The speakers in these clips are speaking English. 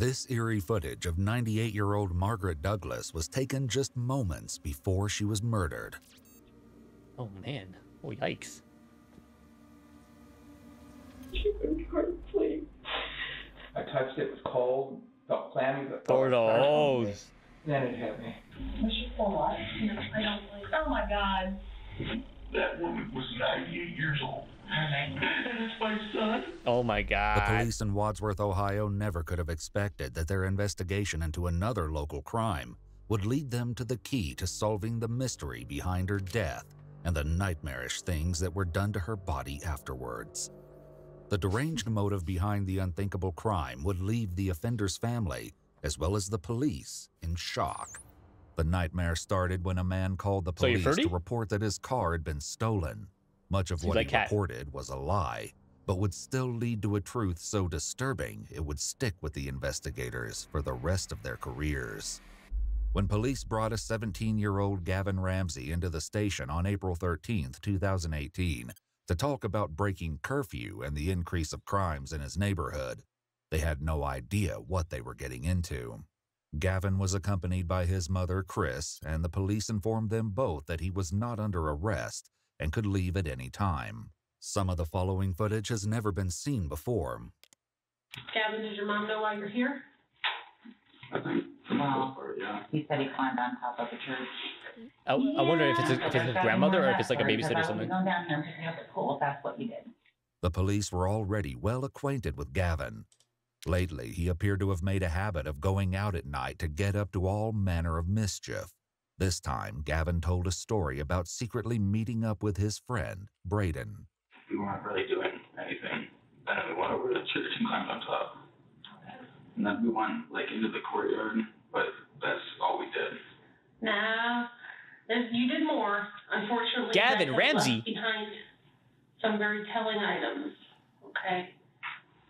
This eerie footage of 98-year-old Margaret Douglas was taken just moments before she was murdered. Oh man, oh yikes. I touched it, it was cold, felt clammy, but For the hose. Then it hit me. Was she still alive? No, I don't believe. Oh my God. That woman was 98 years old. And it's my son. Oh my God. The police in Wadsworth, Ohio never could have expected that their investigation into another local crime would lead them to the key to solving the mystery behind her death and the nightmarish things that were done to her body afterwards. The deranged motive behind the unthinkable crime would leave the offender's family, as well as the police, in shock. The nightmare started when a man called the police to report that his car had been stolen. Much of what he reported was a lie, but would still lead to a truth so disturbing it would stick with the investigators for the rest of their careers. When police brought a 17-year-old Gavin Ramsey into the station on April 13, 2018, to talk about breaking curfew and the increase of crimes in his neighborhood, they had no idea what they were getting into. Gavin was accompanied by his mother, Chris, and the police informed them both that he was not under arrest and could leave at any time. Some of the following footage has never been seen before. Gavin, does your mom know why you're here? I think for the most part, yeah. He said he climbed on top of the church. I wonder if it's his grandmother or if it's like a babysitter or something. Going down here and picking up the pool, if that's what you did. The police were already well acquainted with Gavin. Lately, he appeared to have made a habit of going out at night to get up to all manner of mischief. This time, Gavin told a story about secretly meeting up with his friend, Braden. We weren't really doing anything. And then we went over to the church and climbed on top. And then we went like into the courtyard, but that's all we did. No, you did more. Unfortunately, Gavin Ramsey left behind some very telling items. Okay,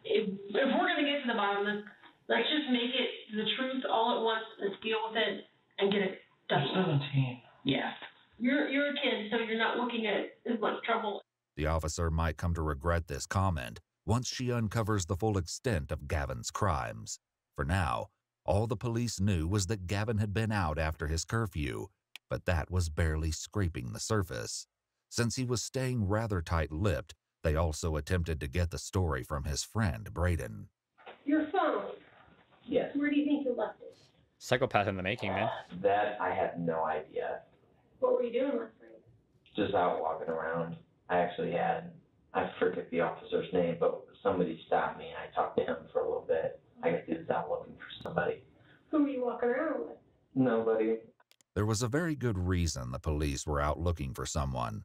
if we're gonna get to the bottom of this, let's just make it the truth all at once. Let's deal with it and get it done. You're 17. Yeah, you're a kid, so you're not looking at as much trouble. The officer might come to regret this comment once she uncovers the full extent of Gavin's crimes. For now, all the police knew was that Gavin had been out after his curfew, but that was barely scraping the surface. Since he was staying rather tight-lipped, they also attempted to get the story from his friend, Braden. Your phone. Yes. Where do you think you left it? Psychopath in the making, man. That I have no idea. What were you doing last night? Just out walking around. I forget the officer's name, but somebody stopped me and I talked to him for a little bit. I guess he was out looking for somebody. Who were you walking around with? Nobody. There was a very good reason the police were out looking for someone.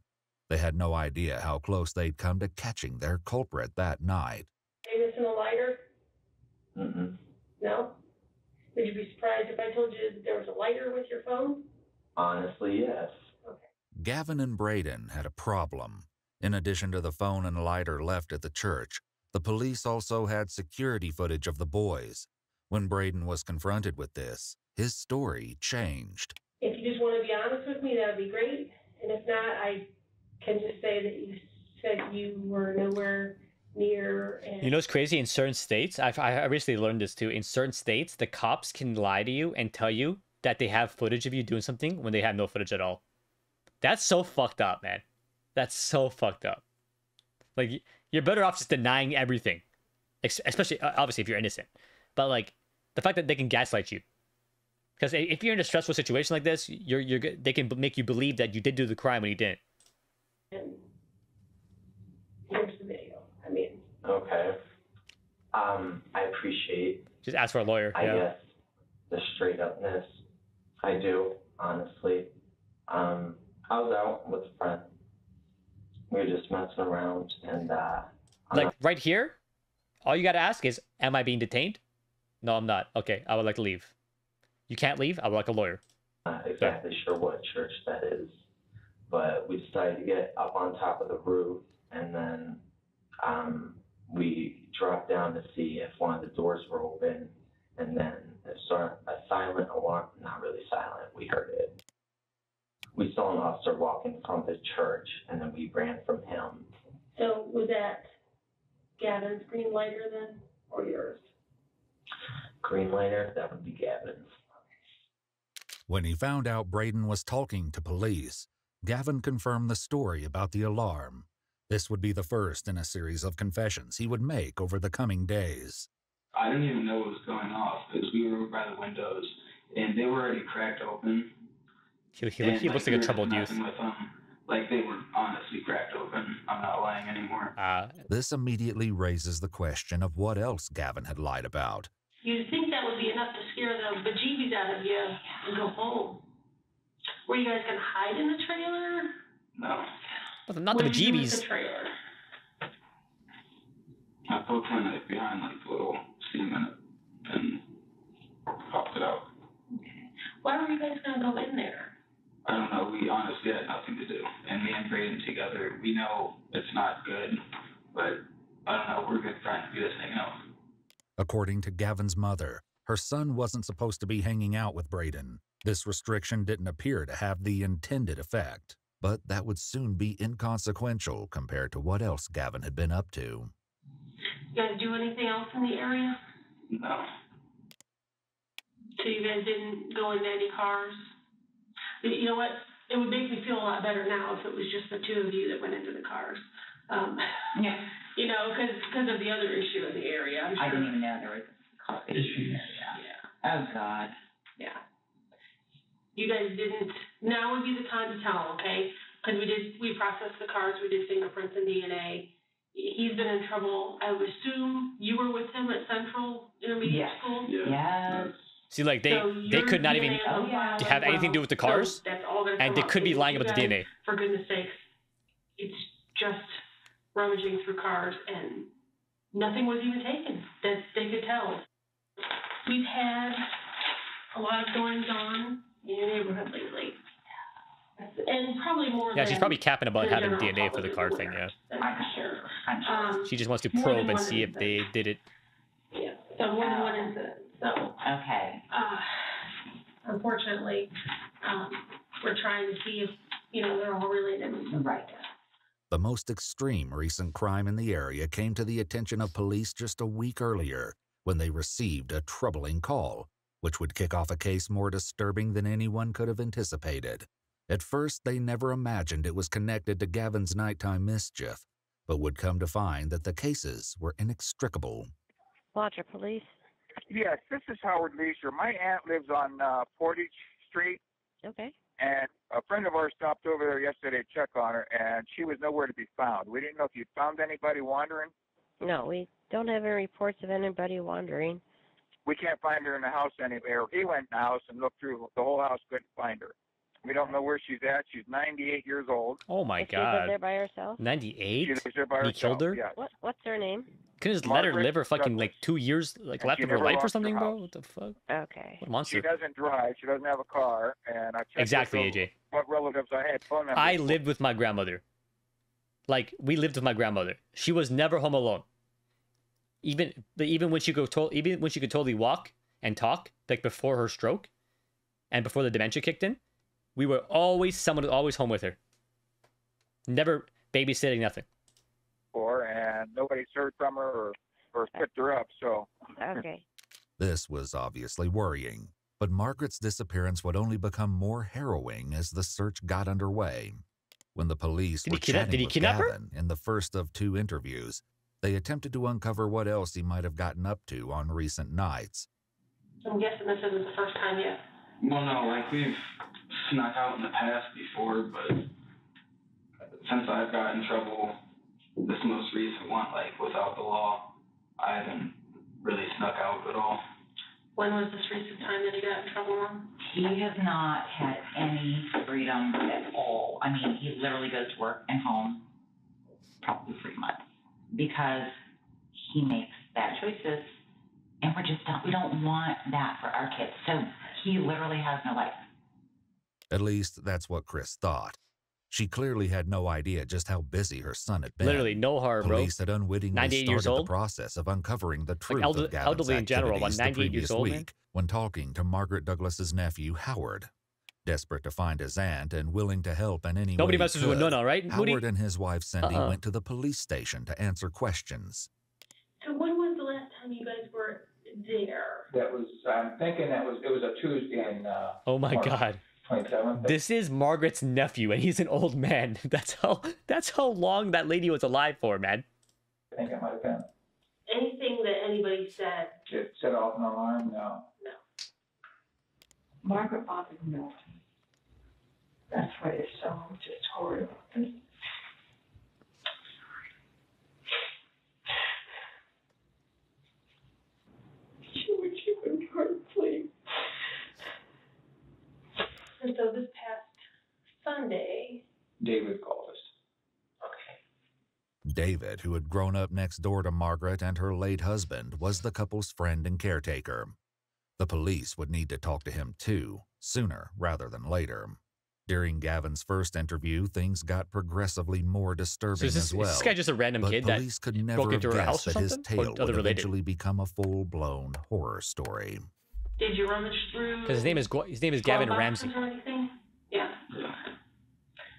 They had no idea how close they'd come to catching their culprit that night. Are you missing a lighter? Mm-mm. No? Would you be surprised if I told you that there was a lighter with your phone? Honestly, yes. Okay. Gavin and Braden had a problem. In addition to the phone and lighter left at the church, the police also had security footage of the boys. When Braden was confronted with this, his story changed. If you just want to be honest with me, that would be great. And if not, I can just say that you said you were nowhere near. And you know what's crazy? In certain states, I recently learned this too. In certain states, the cops can lie to you and tell you that they have footage of you doing something when they have no footage at all. That's so fucked up, man. That's so fucked up. Like, you're better off just denying everything. Especially, obviously, if you're innocent. But, like, the fact that they can gaslight you. Because if you're in a stressful situation like this, they can make you believe that you did do the crime when you didn't. And here's the video. I mean. Okay. I appreciate. Just ask for a lawyer. I guess the straight upness. I do, honestly. I was out with a friend. We were just messing around, and like right here, all you gotta ask is, "Am I being detained?" No, I'm not. Okay, I would like to leave. You can't leave. I would like a lawyer. Not exactly sure what church that is, but we decided to get up on top of the roof, and then we dropped down to see if one of the doors were open, and then it started a silent alarm. Not really silent. We heard it. We saw an officer walking from the church, and then we ran from him. So was that Gavin's green lighter then, or yours? green liner, that would be Gavin's. When he found out Braden was talking to police, Gavin confirmed the story about the alarm. This would be the first in a series of confessions he would make over the coming days. I didn't even know what was going off because we were over by the windows and they were already cracked open. He looks like a troubled youth. With them. Like they were honestly cracked open. I'm not lying anymore. This immediately raises the question of what else Gavin had lied about. You'd think that would be enough to scare the bejeebies out of you and go home. Were you guys going to hide in the trailer? No. Not the What did you do with bejeebies. the trailer? I poked my knife behind like the little steam in it and popped it out. Why were you guys going to go in there? I don't know. We honestly had nothing to do. And me and Braden together, we know it's not good, but I don't know. We're good friends. We just hang out. According to Gavin's mother, her son wasn't supposed to be hanging out with Braden. This restriction didn't appear to have the intended effect, but that would soon be inconsequential compared to what else Gavin had been up to. You guys do anything else in the area? No. So you guys didn't go into any cars? You know what? It would make me feel a lot better now if it was just the two of you that went into the cars. Yeah. You know, because of the other issue in the area. I'm sure. I didn't even know there was a car issue there. Yeah. Oh, God. Yeah. You guys didn't. Now would be the time to tell, okay? Because we processed the cars, we did fingerprints and DNA. He's been in trouble. I would assume you were with him at Central Intermediate Yes. School? Yes. See, like they could not even have anything to do with the cars, so that's all gonna and come they up. could be lying You about the guys, DNA. For goodness sakes, it's just rummaging through cars, and nothing was even taken that they could tell. We've had a lot of goings on in your neighborhood lately. And probably more Yeah, than she's probably capping about the having general DNA for the public car is thing, yeah. aware. That's for sure. I'm sure. She just wants to more probe than and one see if incident. they did it. Yeah, so more than one incident. So, Okay. unfortunately, we're trying to see if, they're all related. Right. The most extreme recent crime in the area came to the attention of police just a week earlier when they received a troubling call, which would kick off a case more disturbing than anyone could have anticipated. At first, they never imagined it was connected to Gavin's nighttime mischief, but would come to find that the cases were inextricable. Watcher Police. Yes, this is Howard Leisure. My aunt lives on Portage Street, Okay. and a friend of ours stopped over there yesterday to check on her, and she was nowhere to be found. We didn't know if you'd found anybody wandering. No, we don't have any reports of anybody wandering. We can't find her in the house anywhere. He went in the house and looked through the whole house, couldn't find her. We don't know where she's at. She's 98 years old. Oh my Does she live God. there by herself? She 98? lives there by herself. He killed her? Yes. What's her name? Couldn't just let her Margaret live her fucking Douglas. 2 years like And left she of her never life or lost her something, bro? house. What the fuck? Okay. What a monster. She doesn't drive. She doesn't have a car. And I checked Exactly, with AJ. what relatives I had, phone numbers. I lived with my grandmother. Like, we lived with my grandmother. She was never home alone. Even when she could totally walk and talk, like before her stroke, and before the dementia kicked in, someone was always home with her. Never babysitting, nothing. And nobody's heard from her or picked her up. So Okay. This was obviously worrying, but Margaret's disappearance would only become more harrowing as the search got underway. When the police Did were he kidnap- chatting did he with kidnap her? Gavin in the first of 2 interviews, they attempted to uncover what else he might have gotten up to on recent nights. I'm guessing this isn't the first time yet. Well, no, like we've snuck out in the past before, but since I've got in trouble, this most recent one, like without the law, I haven't really snuck out at all. When was this recent time that he got in trouble on? He has not had any freedom at all. I mean, he literally goes to work and home probably 3 months because he makes bad choices, and we don't want that for our kids. So he literally has no life. At least that's what Chris thought. She clearly had no idea just how busy her son had been. Literally, no horror, bro. Police had unwittingly 98 years started old? the process of uncovering the truth elder- of Gavin's elderly in general, activities the 98 years previous old, man? week when talking to Margaret Douglas's nephew, Howard. Desperate to find his aunt and willing to help in any Nobody way he messes with could, Nuna, right, Moody? Howard and his wife Cindy Uh-uh. went to the police station to answer questions. So when was the last time you guys were there? That was, I'm thinking it was a Tuesday in, Oh my March God. 27th. This is Margaret's nephew, and he's an old man. That's how long that lady was alive for, man. I think it might have been. Anything that anybody said? It set off an alarm, no. No. Margaret bothered Milton. That's why it's so just horrible. She would keep him hard sleep. And so this past Sunday. David called us. Okay. David, who had grown up next door to Margaret and her late husband, was the couple's friend and caretaker. The police would need to talk to him too, sooner rather than later. During Gavin's first interview, things got progressively more disturbing as well. Is this guy just a random But kid that police could never broke have into her guessed house or that his something? tale Or would related? eventually become a full-blown horror story. Did you rummage through? Because his name is Gavin glove Ramsey. boxes or anything? Yeah.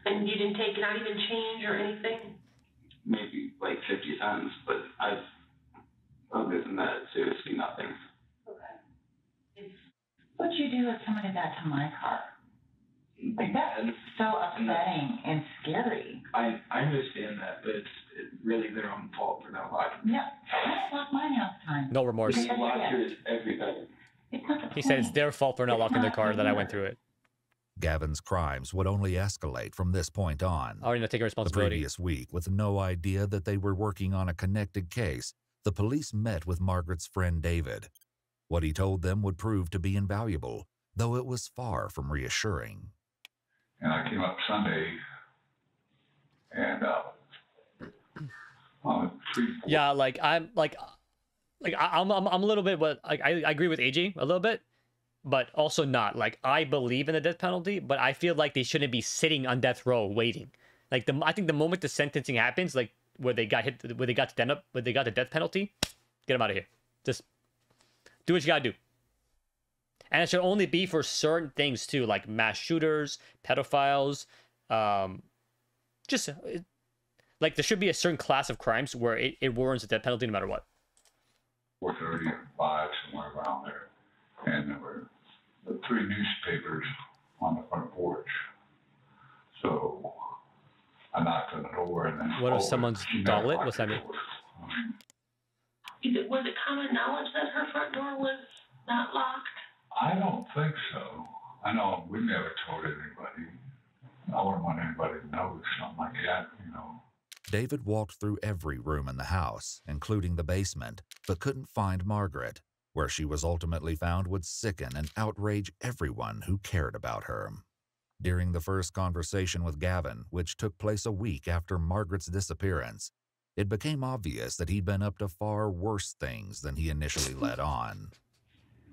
And you didn't take not even change or anything? Maybe like 50 cents, but other than that, seriously nothing. Okay. What'd you do if somebody got to my car? Like, that's And so upsetting and scary. I understand that, but it's really their own fault for not locking. Yeah, I didn't lock mine half the time. No remorse. We lock yours every day. It's not the He said it's point. their fault for not locking their car that I went through it. Gavin's crimes would only escalate from this point on. Already not taking The responsibility. previous week, with no idea that they were working on a connected case, the police met with Margaret's friend David. What he told them would prove to be invaluable, though it was far from reassuring. And I came up Sunday, and on a tree. Yeah, I'm a little bit, but like I agree with AJ a little bit, but also not. Like, I believe in the death penalty, but I feel like they shouldn't be sitting on death row waiting. Like, I think the moment the sentencing happens, like where they got the death penalty, get them out of here. Just do what you gotta do. And it should only be for certain things too, like mass shooters, pedophiles, just like there should be a certain class of crimes where it warrants a death penalty no matter what. 4:30 and 5, somewhere around there. And there were the 3 newspapers on the front porch. So I knocked on the door and then. What if someone's doglet? What's that mean? Was it common knowledge that her front door was not locked? I don't think so. I know we never told anybody. I wouldn't want anybody to know something like that, you know. David walked through every room in the house, including the basement, but couldn't find Margaret. Where she was ultimately found would sicken and outrage everyone who cared about her. During the first conversation with Gavin, which took place a week after Margaret's disappearance, it became obvious that he'd been up to far worse things than he initially let on.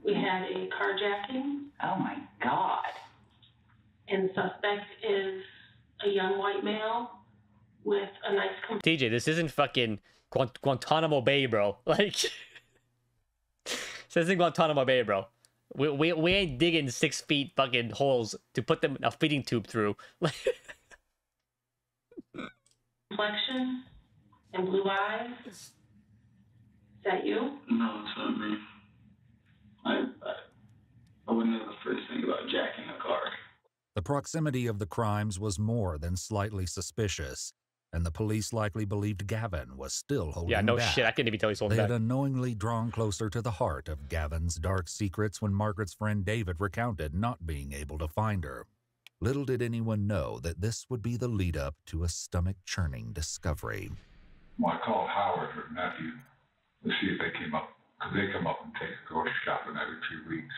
We had a carjacking, Oh my God. and the suspect is a young white male with a nice TJ, this isn't fucking Guantanamo Bay, bro. Like, this isn't Guantanamo Bay, bro. We ain't digging 6 feet fucking holes to put them a feeding tube through. complexion and blue eyes. Is that you? No, it's not me. I wouldn't know the first thing about jacking a car. The proximity of the crimes was more than slightly suspicious, and the police likely believed Gavin was still holding Yeah, no back. shit. I couldn't even tell he's holding They back. had unknowingly drawn closer to the heart of Gavin's dark secrets when Margaret's friend David recounted not being able to find her. Little did anyone know that this would be the lead-up to a stomach-churning discovery. Well, I called Howard, her nephew, to see if they came up, because they come up and take grocery shopping every 2 weeks.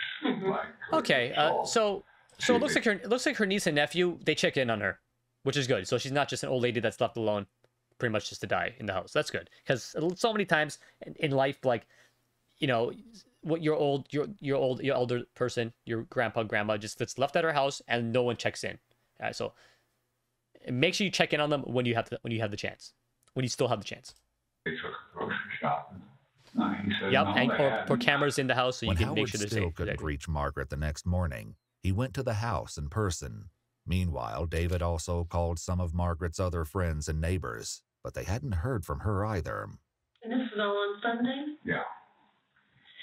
Like, Okay, so it looks like her niece and nephew, they check in on her, which is good. So she's not just an old lady that's left alone, pretty much just to die in the house. That's good, because so many times in life, like, you know, what your older person, your grandma just gets left at her house and no one checks in. So make sure you check in on them when you have the chance, when you still have the chance. They took grocery shopping. He said, Yep, no, and they or hadn't. put cameras in the house so you When can Howard make sure they're still safe. couldn't Exactly. reach Margaret the next morning, he went to the house in person. Meanwhile, David also called some of Margaret's other friends and neighbors, but they hadn't heard from her either. And this is all on Sunday? Yeah.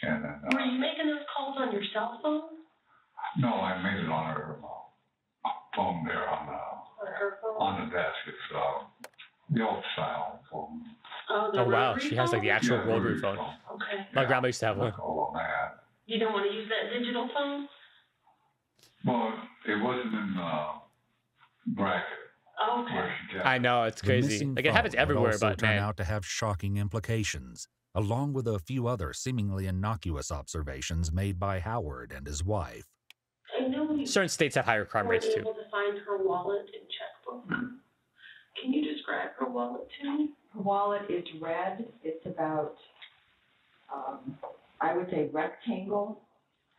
And then, Were you making those calls on your cell phone? no, I made it on her phone there on Her phone? the desk. It's the old style phone. Oh, the Oh wow, rotary she has like the phone? actual Yeah, rotary rotary phone. phone. Okay. My grandma used to have one. Oh man. You don't want to use that digital phone? Well, it wasn't in the bracket Okay. where she kept I know, it's The crazy. missing Like it happens phone would everywhere, also but turn man. out to have shocking implications, along with a few other seemingly innocuous observations made by Howard and his wife. I know you Certain states have higher crime weren't rates too. able to find her wallet and checkbook. Can you describe her wallet to me? Her wallet is red. It's about, I would say rectangle.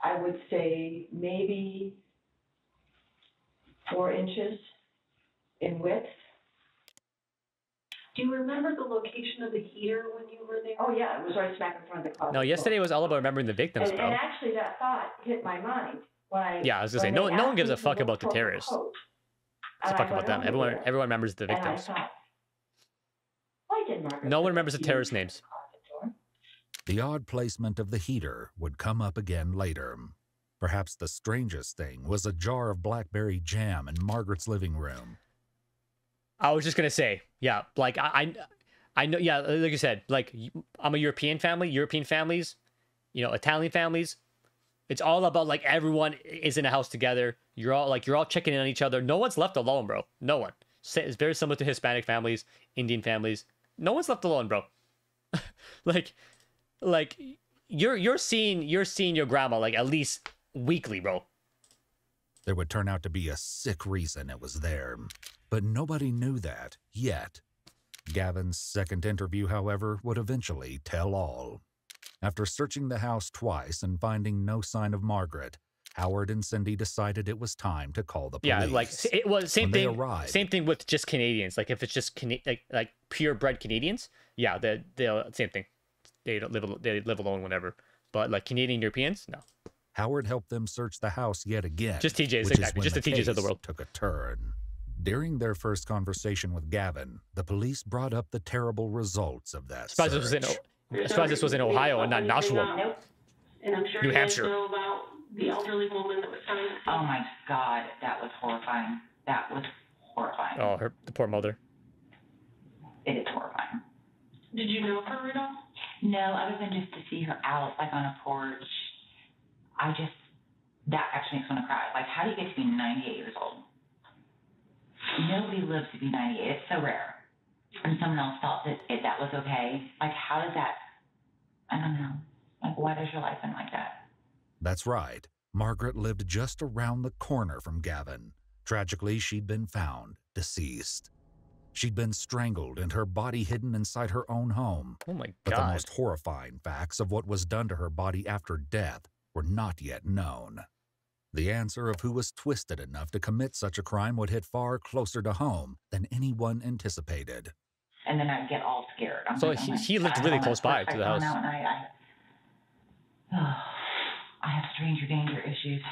I would say maybe 4 inches in width. Do you remember the location of the heater when you were there? Oh yeah, it was right smack in front of the closet. No, yesterday was all about remembering the victims, and bro. actually that thought hit my mind when I. Yeah, I was gonna say, when they no one asked gives me a to fuck look about the for her terrorists. coat. It's a And fuck I about went them. over Everyone there, remembers the and I victims. thought, why did Margaret No one put remembers the heater terrorist in names. the closet door? The odd placement of the heater would come up again later. Perhaps the strangest thing was a jar of blackberry jam in Margaret's living room. I was just gonna say, yeah, like I know, yeah, like you said, like I'm a European family. European families, you know, Italian families. It's all about like everyone is in a house together. You're all checking in on each other. No one's left alone, bro. No one. It's very similar to Hispanic families, Indian families. No one's left alone, bro. like you're seeing your grandma like at least weekly, bro. There would turn out to be a sick reason it was there, but nobody knew that yet. Gavin's second interview, however, would eventually tell all. After searching the house twice and finding no sign of Margaret, Howard and Cindy decided it was time to call the police. Yeah, like it was same When they thing. arrived- Same thing with just Canadians. Like if it's just like purebred Canadians, yeah, they'll same thing. They live alone, whatever. But like Canadian Europeans, no. Howard helped them search the house yet again. Just TJs, which is exactly. when Just the TJs of the case world. took a turn. During their first conversation with Gavin, the police brought up the terrible results of that Surprised this was in search. surprised this was in Ohio and not Nashua. Nope. And I'm sure New you guys Hampshire. know about the elderly woman that was found. Oh my God, that was horrifying. That was horrifying. Oh, the poor mother. It is horrifying. Did you know her at all? No, other than just to see her out, like on a porch, that actually makes me want to cry. Like, how do you get to be 98 years old? Nobody lives to be 98. It's so rare. And someone else thought that was okay. Like, how does that, I don't know. Like, why does your life end like that? That's right. Margaret lived just around the corner from Gavin. Tragically, she'd been found deceased. She'd been strangled and her body hidden inside her own home. Oh my But the God. most horrifying facts of what was done to her body after death were not yet known. The answer of who was twisted enough to commit such a crime would hit far closer to home than anyone anticipated. And then I'd get all scared. I'm So like, oh my he lived God, really when close by first to I the found house. out and I have stranger danger issues.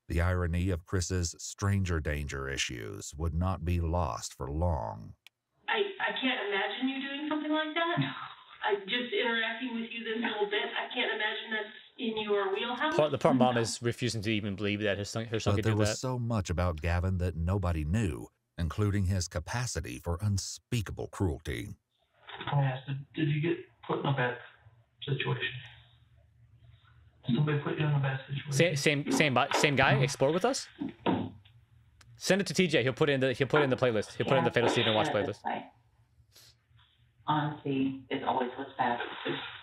The irony of Chris's stranger danger issues would not be lost for long. I can't imagine you doing something like that. I just interacting with you this little bit. I can't imagine that's in your wheelhouse. The poor mom is refusing to even believe that her son But could there do was that. so much about Gavin that nobody knew, including his capacity for unspeakable cruelty. I asked, did you get put in a bad situation? Did somebody put you in a bad situation? Same guy. Explore with us. Send it to TJ. He'll put it in the playlist. He'll put it in the Fatal Steven Watch playlist. Honesty is always what's best.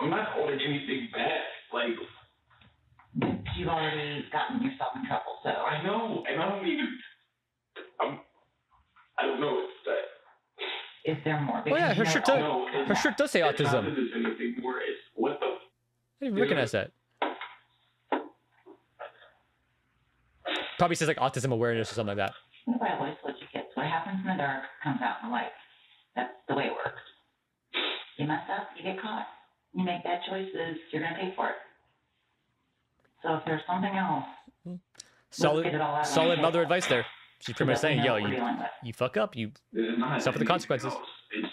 I'm not holding anything back. Like, You've already gotten yourself in trouble, so. I know, and I don't even. I don't know what to say. Is there more? Oh yeah, her shirt does. Her shirt does say It's not that autism. there's anything more. It's what the. I didn't even recognize that. Probably says like autism awareness or something like that. That's why I always told you kids, what happens in the dark comes out in the light. That's the way it works. You mess up, you get caught. You make bad choices, you're going to pay for it. So if there's something else, Solid, get it all out solid on mother paper. advice there. She's pretty much So that we saying, know yo, what we're dealing with. you fuck up, you There's not suffer the anything consequences. else. It's.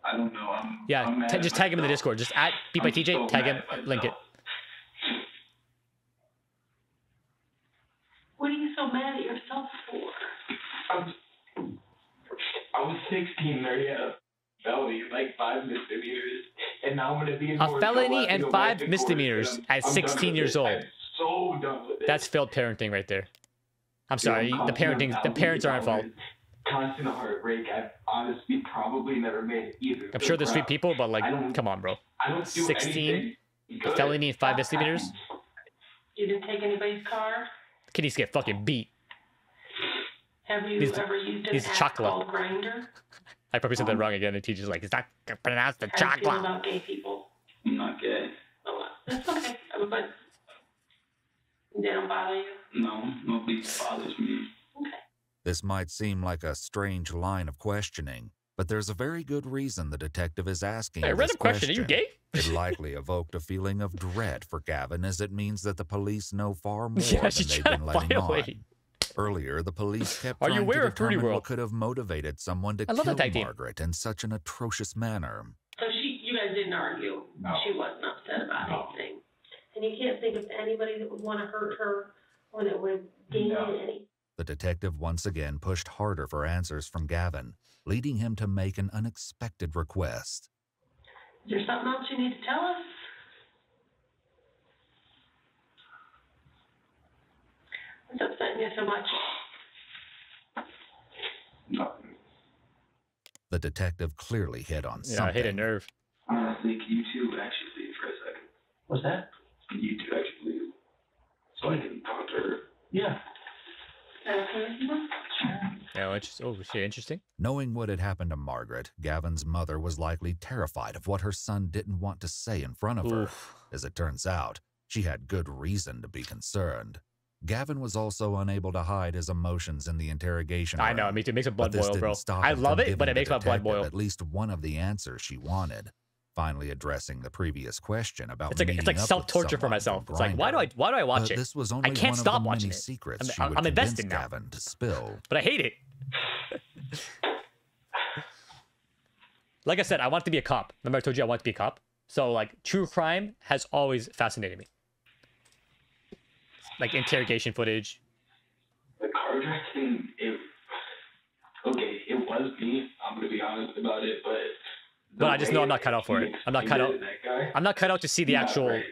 I I don't know. I'm Yeah, mad just at tag him in the myself. Discord. Just at Beat by I'm TJ, so tag mad him, at link it. myself. What are you so mad at yourself for? I was 16, already had a felony, like 5 misdemeanors, and now I'm gonna be in A more trouble. felony I and can go back 5 to court, misdemeanors and at I'm 16 done with years it. old. I'm so done with it. That's failed parenting right there. I'm Dude, sorry, I'm the costing parenting, them the parents are at fault. $1,000. Constant heartbreak. I've honestly probably never made either. I'm sure there's sweet people, but like, I don't- come on, bro. I don't do 16, anything a good. felony and 5 misdemeanors. You didn't take anybody's car? Kid needs to get fucking beat. Have you He's- ever used an he's app chocolate. called Grindr? I probably said that wrong again. The teacher's like, it's not pronounced the How do you feel chocolate. about gay people? I'm not gay. Oh, that's okay. But they don't bother you? No, nobody bothers me. This might seem like a strange line of questioning, but there's a very good reason the detective is asking Hey, this random question. Are you gay? It likely evoked a feeling of dread for Gavin, as it means that the police know far more Yeah, than she's they've trying been to letting on. violate. Earlier, the police kept Are you trying aware to of Fruity determine Roll? what could have motivated someone to I love kill that tag team. Margaret in such an atrocious manner. So you guys didn't argue. No. She wasn't upset about No. anything. And you can't think of anybody that would want to hurt her or that would gain No. any. The detective once again pushed harder for answers from Gavin, leading him to make an unexpected request. Is there something else you need to tell us? What's upsetting you so much? Nothing. The detective clearly hit on Yeah, I something. hit a nerve. Honestly, can you two actually leave for a second? What's that? Can you two actually leave? So I can talk to her. Yeah. Yeah, oh, shit, interesting. Knowing what had happened to Margaret, Gavin's mother was likely terrified of what her son didn't want to say in front of her. Oof. As it turns out, she had good reason to be concerned. Gavin was also unable to hide his emotions in the interrogation room. I know, it makes my blood But this boil, bro. didn't stop I him love from it, but giving it makes the my blood detective boil. At least one of the answers she wanted. Finally addressing the previous question about It's like meeting up self-torture with for someone myself. from It's like, why do I watch it? This was only I can't one stop of the watching many it. secrets she I'm would invested convince now. Gavin to spill. But I hate it. Like I said, I want to be a cop. Remember I told you I want to be a cop? So, like, true crime has always fascinated me. Like, interrogation footage. The carjacking, it was me. I'm gonna be honest about it, But I just know I'm not cut out for it. I'm not cut out. That guy, I'm not cut out to see the not actual right.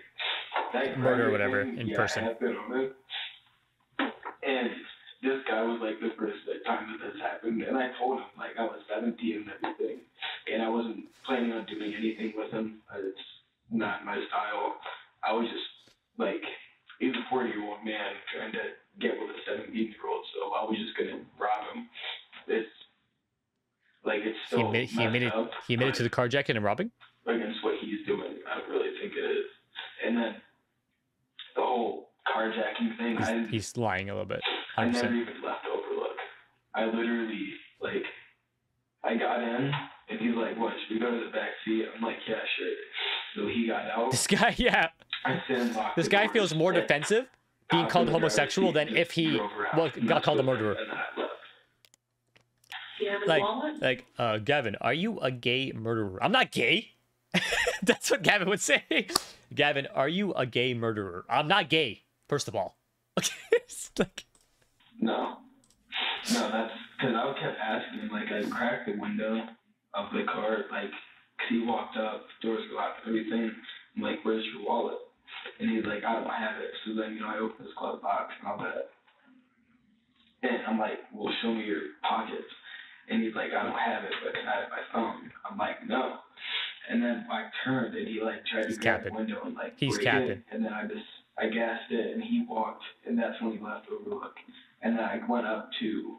That murder or Grindr whatever thing, in yeah, person. I have been on it. And this guy was like the first time that this happened, and I told him like I was 17 and everything, and I wasn't planning on doing anything with him. It's not my style. I was just like, he's a 40-year-old man trying to get with a 17-year-old, so I was just gonna rob him. It's still He admitted to the carjacking and robbing? against what he's doing. I don't really think it is. And then the whole carjacking thing, He's lying a little bit. I 100%. never even left Overlook. I literally, I got in, and he's like, what, should we go to the back seat? I'm like, yeah, sure. So he got out. This guy, yeah. I sit and locked This the guy doors. feels more defensive being called homosexual than if he got called a murderer. And I left. Do you have a wallet? Gavin, are you a gay murderer? I'm not gay. That's what Gavin would say. Gavin, are you a gay murderer? I'm not gay, first of all. It's like... No, that's because I kept asking him. Like, I cracked the window of the car, cause he walked up, doors go out, everything. I'm like, where's your wallet? And he's like, I don't have it. So then, I opened his glove box and all that. And I'm like, well, show me your pockets. And he's like, I don't have it, but can I have my phone? I'm like, no. And then I turned and he tried to grab the window and He's break capping. it. And then I gassed it and he walked, and that's when he left Overlook. And then I went up to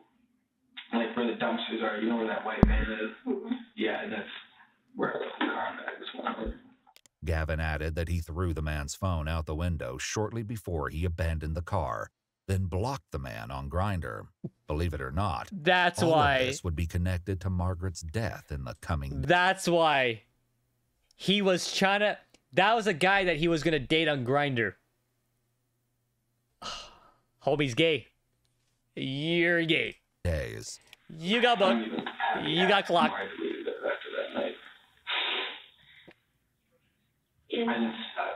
where the dumpsters are. You know where that white van is? Mm-hmm. Yeah, and that's where I left the car, and I just went over. Gavin added that he threw the man's phone out the window shortly before he abandoned the car, then blocked the man on Grindr. Believe it or not, That's all why. of this would be connected to Margaret's death in the coming. That's why. He was trying to... That was a guy that he was going to date on Grindr. Homie's gay. You're gay. Days. You got booked. You got clocked. I deleted it after that night. something?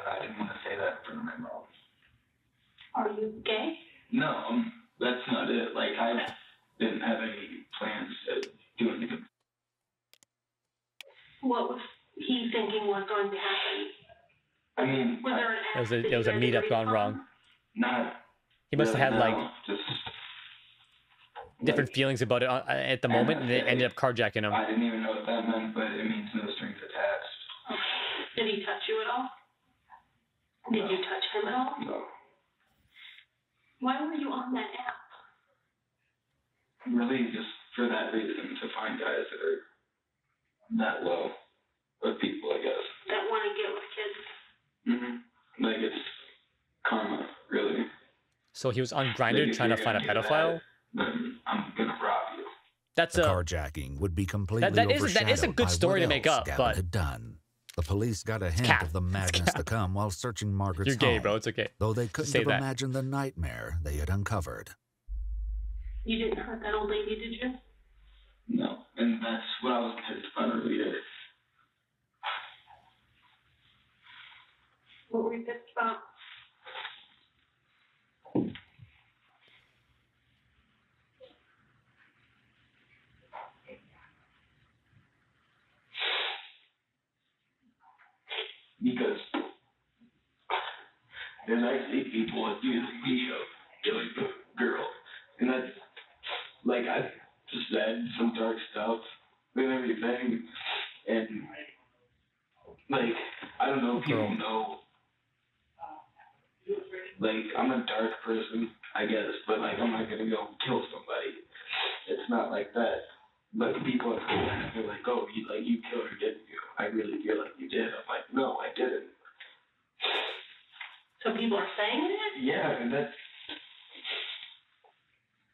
I didn't want to say that in front of my mom. Are you gay? No, that's not it. Like, I didn't have any plans to do anything. What was he thinking was going to happen? I mean, was there an act that It was a you guys meetup agreed gone upon? wrong. Not. He must have had really, like no, just different feelings about it at the moment, and they ended up carjacking him. I didn't even know what that meant, but it means no strings attached. Okay. Did he touch you at all? Did you touch him at all? No. Why were you on that app? Really, just for that reason, to find guys that are that low of people, I guess. That want to get with kids. Mm-hmm. Like, it's karma, really. So he was on Grindr trying to find a pedophile? Then I'm gonna rob you. That's the a carjacking would be completely that is a overshadowed good by story what to make else up, Gavin but had done. The police got a hint Cap. of the madness to come while searching Margaret's You're gay, home, bro. It's okay. though they couldn't Say have that. imagined the nightmare they had uncovered. You didn't hurt that old lady, did you? No, and that's what I was pissed about earlier. What were you pissed about? Because there's actually people accusing me of killing the girl. And that's, like, I just said some dark stuff and everything. And, like, I don't know if people know. Like, I'm a dark person, I guess, but, like, I'm not gonna go kill somebody. It's not like that. But the people at school, they're like, oh, you killed her, didn't you? I really feel like you did. I'm like, no, I didn't. So people are saying it? Yeah, and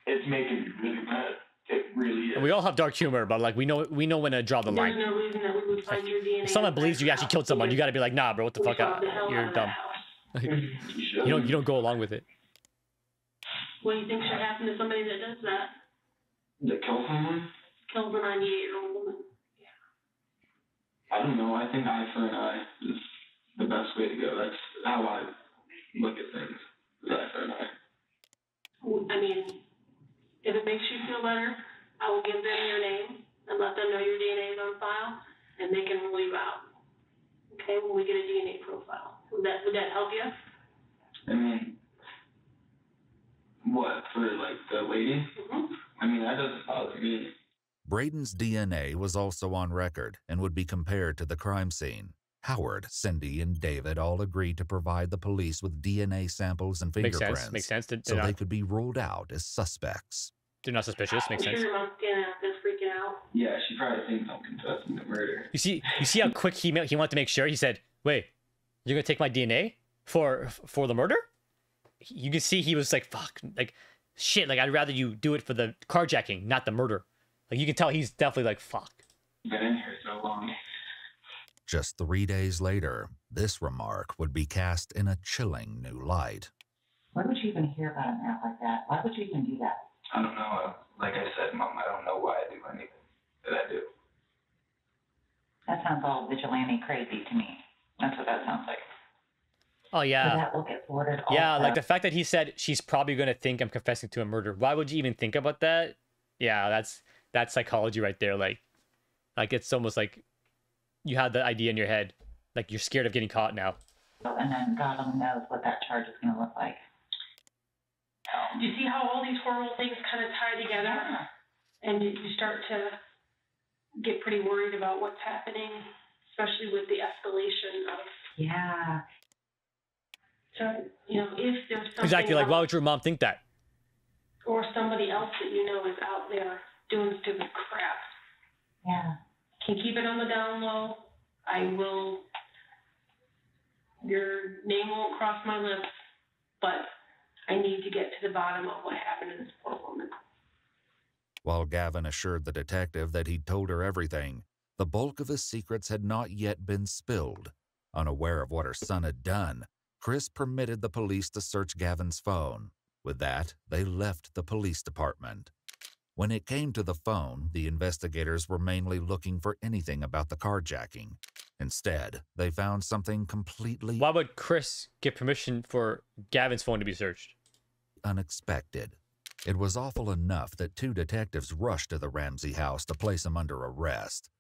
it's making me really mad. It really is. And we all have dark humor, but like we know when to draw the There's line. no reason that we would find your DNA. If someone believes you actually killed someone, you got to be like, nah, bro, what the fuck? You're dumb. You don't go along with it. What do you think should happen to somebody that does that? To kill someone? Kills a 98-year-old woman. I don't know. I think eye for an eye is the best way to go. That's how I look at things. Eye for an eye. I mean, if it makes you feel better, I will give them your name and let them know your DNA is on file, and they can rule you out. Okay, when we get a DNA profile. Would that help you? I mean, what, for like the lady? Mm-hmm. I mean, that doesn't bother me. Braden's DNA was also on record and would be compared to the crime scene. Howard, Cindy, and David all agreed to provide the police with DNA samples and fingerprints. Makes sense. So they could be ruled out as suspects. They're not suspicious. Makes sense. Sure, your mom's just freaking out. Yeah, she probably thinks I'm confessing to murder. You see how quick he wanted to make sure. He said, "Wait, you're gonna take my DNA for the murder?" You can see he was like, "Fuck, like shit. Like I'd rather you do it for the carjacking, not the murder." Like you can tell he's definitely like, "Fuck." Been in here so long. Just 3 days later, this remark would be cast in a chilling new light. Why would you even hear about an app like that? Why would you even do that? I don't know. Like I said, Mom, I don't know why I do anything that I do. That sounds all vigilante crazy to me. That's what that sounds like. Oh yeah. So that will get forwarded. Yeah, also. like the fact that he said she's probably gonna think I'm confessing to a murder. Why would you even think about that? Yeah, that's psychology right there. Like it's almost like you had the idea in your head, like you're scared of getting caught now. And then God only knows what that charge is gonna look like. Do you see how all these horrible things kind of tie together? Yeah. And you start to get pretty worried about what's happening, especially with the escalation of. Yeah. So, if there's something Exactly. Like, else, why would your mom think that? or somebody else that you know is out there doing stupid crap. Yeah. Can keep it on the down low. Your name won't cross my lips, but I need to get to the bottom of what happened to this poor woman. While Gavin assured the detective that he'd told her everything, the bulk of his secrets had not yet been spilled. Unaware of what her son had done, Chris permitted the police to search Gavin's phone. With that, they left the police department. When it came to the phone, the investigators were mainly looking for anything about the carjacking. Instead, they found something completely Why would Chris get permission for Gavin's phone to be searched? unexpected. It was awful enough that 2 detectives rushed to the Ramsey house to place him under arrest.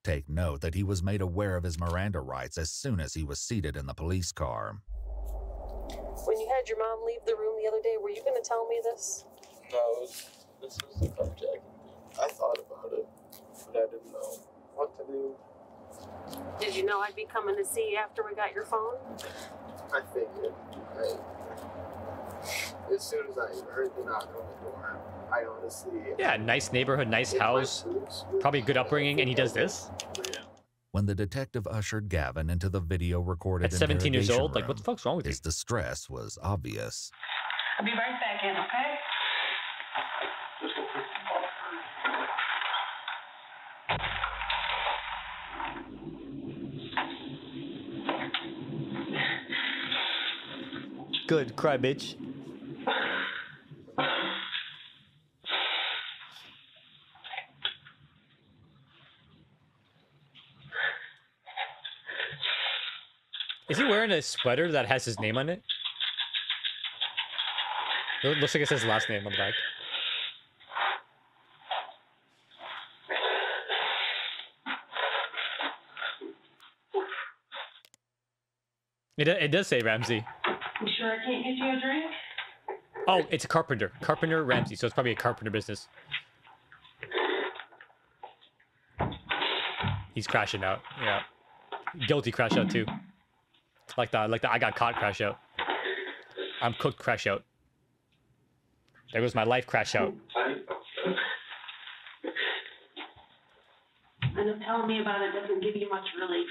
Take note that he was made aware of his Miranda rights as soon as he was seated in the police car. When you had your mom leave the room the other day, were you going to tell me this? No, this was the carjacking. I thought about it, but I didn't know what to do. Did you know I'd be coming to see you after we got your phone? I figured. As soon as I heard the knock on the door, I honestly... Yeah, nice neighborhood, nice house, probably good upbringing, and he does this? When the detective ushered Gavin into the video-recorded At 17 years interrogation old? Like, room, what the fuck's wrong with you? his distress was obvious. I'll be right back in, okay? Good, cry, bitch. Is he wearing a sweater that has his name on it? It looks like it says his last name on the back. It does say Ramsey. You sure I can't get you a drink? Oh, it's a carpenter. Carpenter Ramsey, so it's probably a carpenter business. He's crashing out. Yeah. Guilty crash out too. Like the I got caught crash out. I'm cooked crash out. There goes my life crash out. I know telling me about it doesn't give you much relief.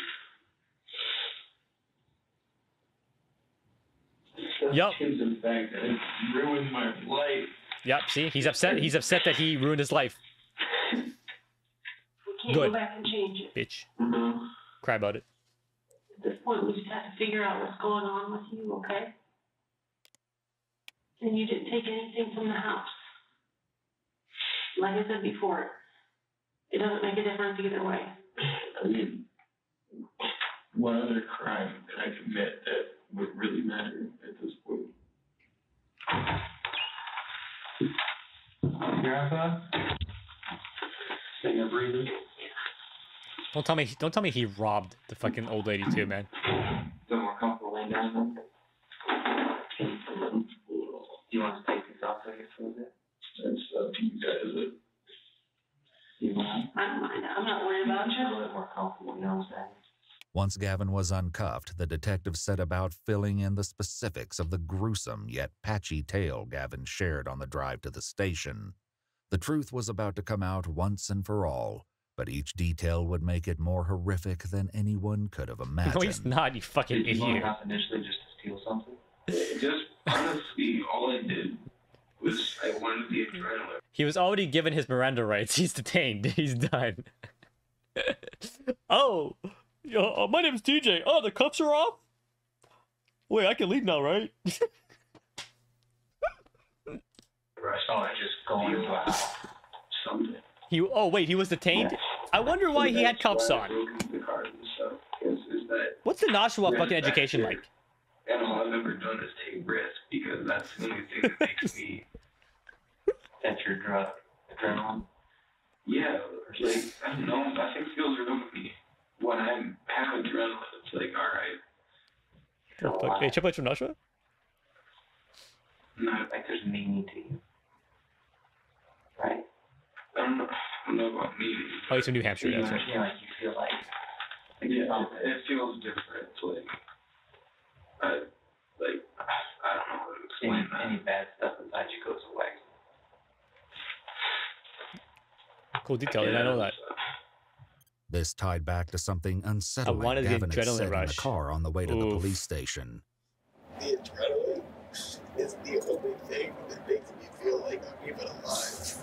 Yup. In fact, it ruined my life. Yep, see? He's upset. He's upset that he ruined his life. We can't Good. go back and change it. Bitch. Mm-hmm. Cry about it. At this point, we just have to figure out what's going on with you, okay? And you didn't take anything from the house. Like I said before, it doesn't make a difference either way. I mean, what other crime could I commit that would really matter at this point? Grandpa? Think I'm breathing? Don't tell me he robbed the fucking old lady too, man. Feel more comfortable laying down then? Do you want to take these off so I can feel it? That's up to you guys. You mind? I don't mind. I'm not worried about A you. little bit more comfortable, you know what I'm saying? Once Gavin was uncuffed, the detective set about filling in the specifics of the gruesome yet patchy tale Gavin shared on the drive to the station. The truth was about to come out once and for all, but each detail would make it more horrific than anyone could have imagined. No, he's not, you fucking Did you want idiot. enough initially just to steal something? Just honestly, all I did was I wanted the adrenaline. He was already given his Miranda rights. He's detained. He's done. Oh, my name's TJ. Oh, the cuffs are off? Wait, I can leave now, right? I just go into a house. Something. Oh, wait, he was detained? Yeah. I wonder why he had cuffs on. What's the Nashua fucking education like? And all I've ever done is take risks because that's the only thing that makes me. That's your drug, adrenaline. Yeah, like I don't know. I think feels real with me when I have adrenaline. It's like all right. Fuck. Hey, Chip from Nashua? Not like there's meaning to you, right? I don't know about meaning. Oh, he's from New Hampshire. You That's right. understand, like you feel like yeah, it feels different. It's like I don't know how to explain that. Any bad stuff inside you goes away. Cool detail. I know that. This tied back to something unsettling wanted the Gavin had adrenaline said in the rush. car on the way to the Oof. police station. The adrenaline is the only thing that makes me feel like I'm even alive.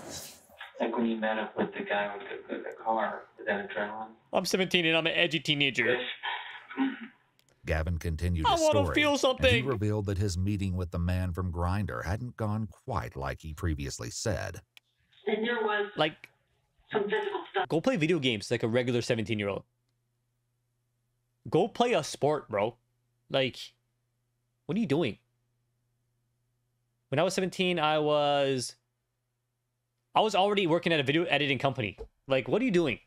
Like when you met up with the guy with the car, is that adrenaline? I'm 17 and I'm an edgy teenager. Gavin continued I his wanna story, feel and he something. revealed that his meeting with the man from Grindr hadn't gone quite like he previously said. And there was Like, some physical stuff. go play video games like a regular 17-year-old. Go play a sport, bro. Like, what are you doing? When I was 17, I was already working at a video editing company. Like, what are you doing?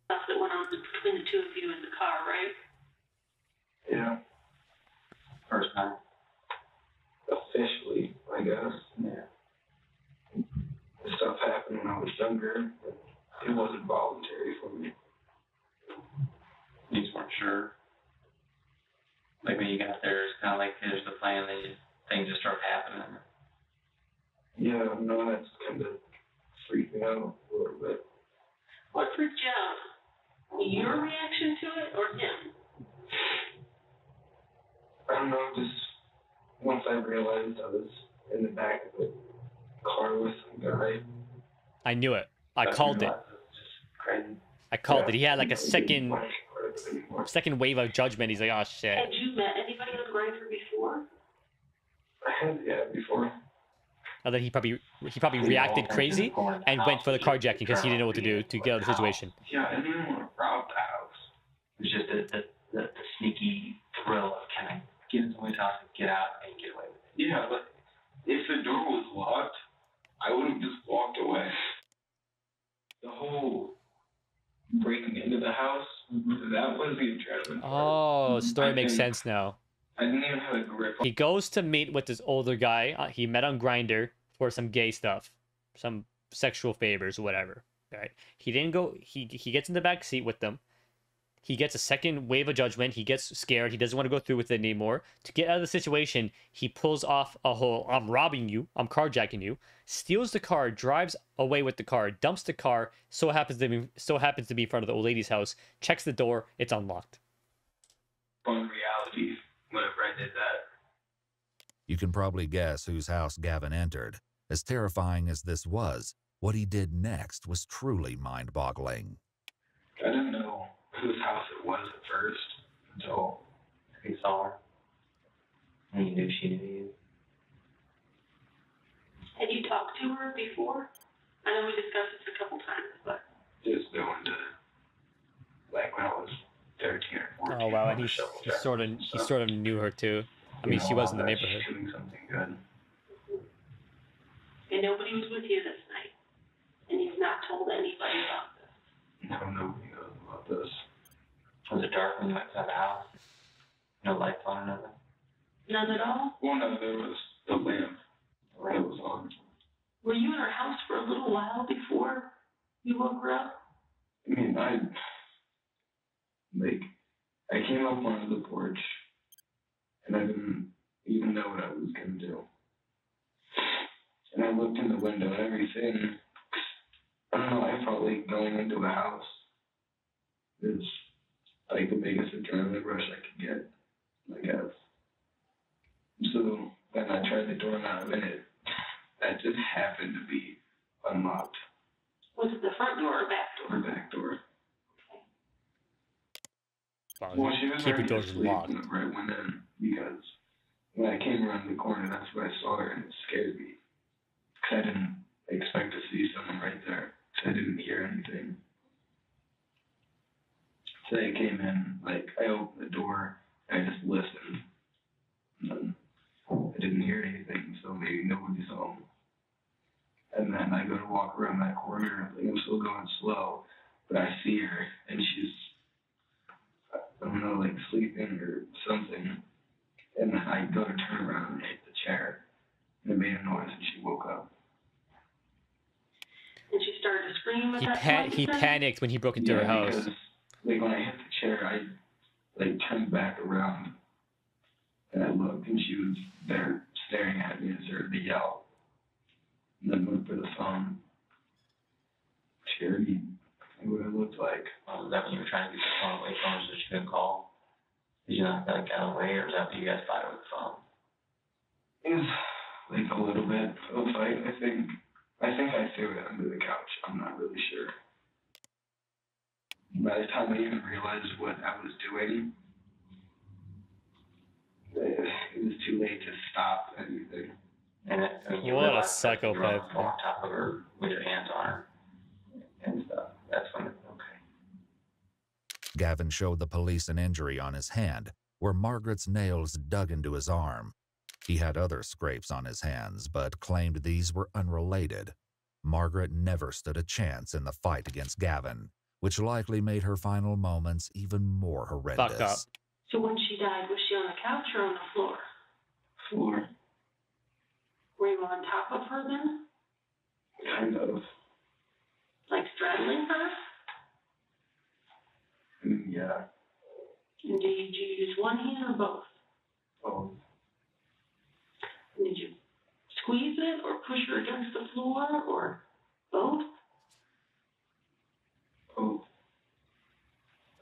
Stuff that went on between the two of you in the car, right? Yeah. First time. Officially, I guess. Yeah. This stuff happened when I was younger. It wasn't voluntary for me. You just weren't sure. Like when you got there, it's kind of like here's the plan, then things just start happening. Yeah, no, that's kind of freaked me out a little bit. What freaked you out? Your reaction to it or him? I don't know, just once I realized I was in the back of the car with some guy. I knew it. I called it. I called it. He had like a second wave of judgment. He's like, oh shit. Had you met anybody on Grindr before? I had, yeah, before. And then he probably reacted crazy and went for the carjacking because he didn't know what to do to get out of the situation. Yeah, I didn't want to rob the house. It was just the sneaky thrill of can I get in somebody's house and get out and get away with it. Yeah, but if the door was locked, I would have just walked away. The whole breaking into the house, that was the adrenaline. Oh, story makes sense now. I didn't even have a grip. He goes to meet with this older guy. He met on Grindr for some gay stuff, some sexual favors, whatever. Right? He didn't go. He gets in the back seat with them. He gets a second wave of judgment. He gets scared. He doesn't want to go through with it anymore. To get out of the situation, he pulls off a whole, I'm robbing you, I'm carjacking you, steals the car, drives away with the car, dumps the car, so happens to be in front of the old lady's house, checks the door, it's unlocked. On reality, whenever I did that. You can probably guess whose house Gavin entered. As terrifying as this was, what he did next was truly mind-boggling. I didn't know whose house it was at first until he saw her. And you knew she knew you. Had you talked to her before? I know we discussed this a couple times, but just going to, like when I was 13 or 14. Oh wow, and he sort of knew her too. I mean, she was in the neighborhood. Doing something good. And nobody was with you this night, and you've not told anybody about this. No, nobody knows about this. Was it dark when you went inside the house? No lights on or nothing? None at all? Well, no, there was the lamp. The lamp was on. Were you in her house for a little while before you woke her up? I mean, I came up onto the porch, and I didn't even know what I was going to do. And I looked in the window and everything. I don't know, I felt like going into a house is like the biggest adrenaline rush I could get, I guess. So then I tried the doorknob and that just happened to be unlocked. Was it the front door or back door? The back door. Well, she was keep your already doors asleep locked. when I went in, because when I came around the corner, that's when I saw her, and it scared me. Because I didn't expect to see someone right there, because I didn't hear anything. So I came in, like, I opened the door, and I just listened. And then I didn't hear anything, so maybe nobody's home. And then I go to walk around that corner, like I'm still going slow, but I see her, and she's, I don't know, like sleeping or something. And then I go to turn around and hit the chair, and it made a noise, and she woke up. And she started to scream at that point? He panicked when he broke into her house. Because, like, when I hit the chair, I, like, turned back around, and I looked, and she was there staring at me and started to yell. And then went for the phone. She already knew what I looked like. Was that when you were trying to get the phone away from her so she couldn't call? Did you not get away, or was that when you guys fought over the phone? It was, like, a little bit of a fight, I think. I think I threw it under the couch. I'm not really sure. By the time I even realized what I was doing, it was too late to stop anything. And you What a realized that you were psychopath. on top of her with your hands on her and stuff. That's when okay. Gavin showed the police an injury on his hand, where Margaret's nails dug into his arm. He had other scrapes on his hands, but claimed these were unrelated. Margaret never stood a chance in the fight against Gavin, which likely made her final moments even more horrendous. Fucked up. So when she died, was she on the couch or on the floor? Floor. Were you on top of her then? Kind of. Like straddling her? Yeah. And did you use one hand or both? Both. And did you squeeze it or push her against the floor or both? Both.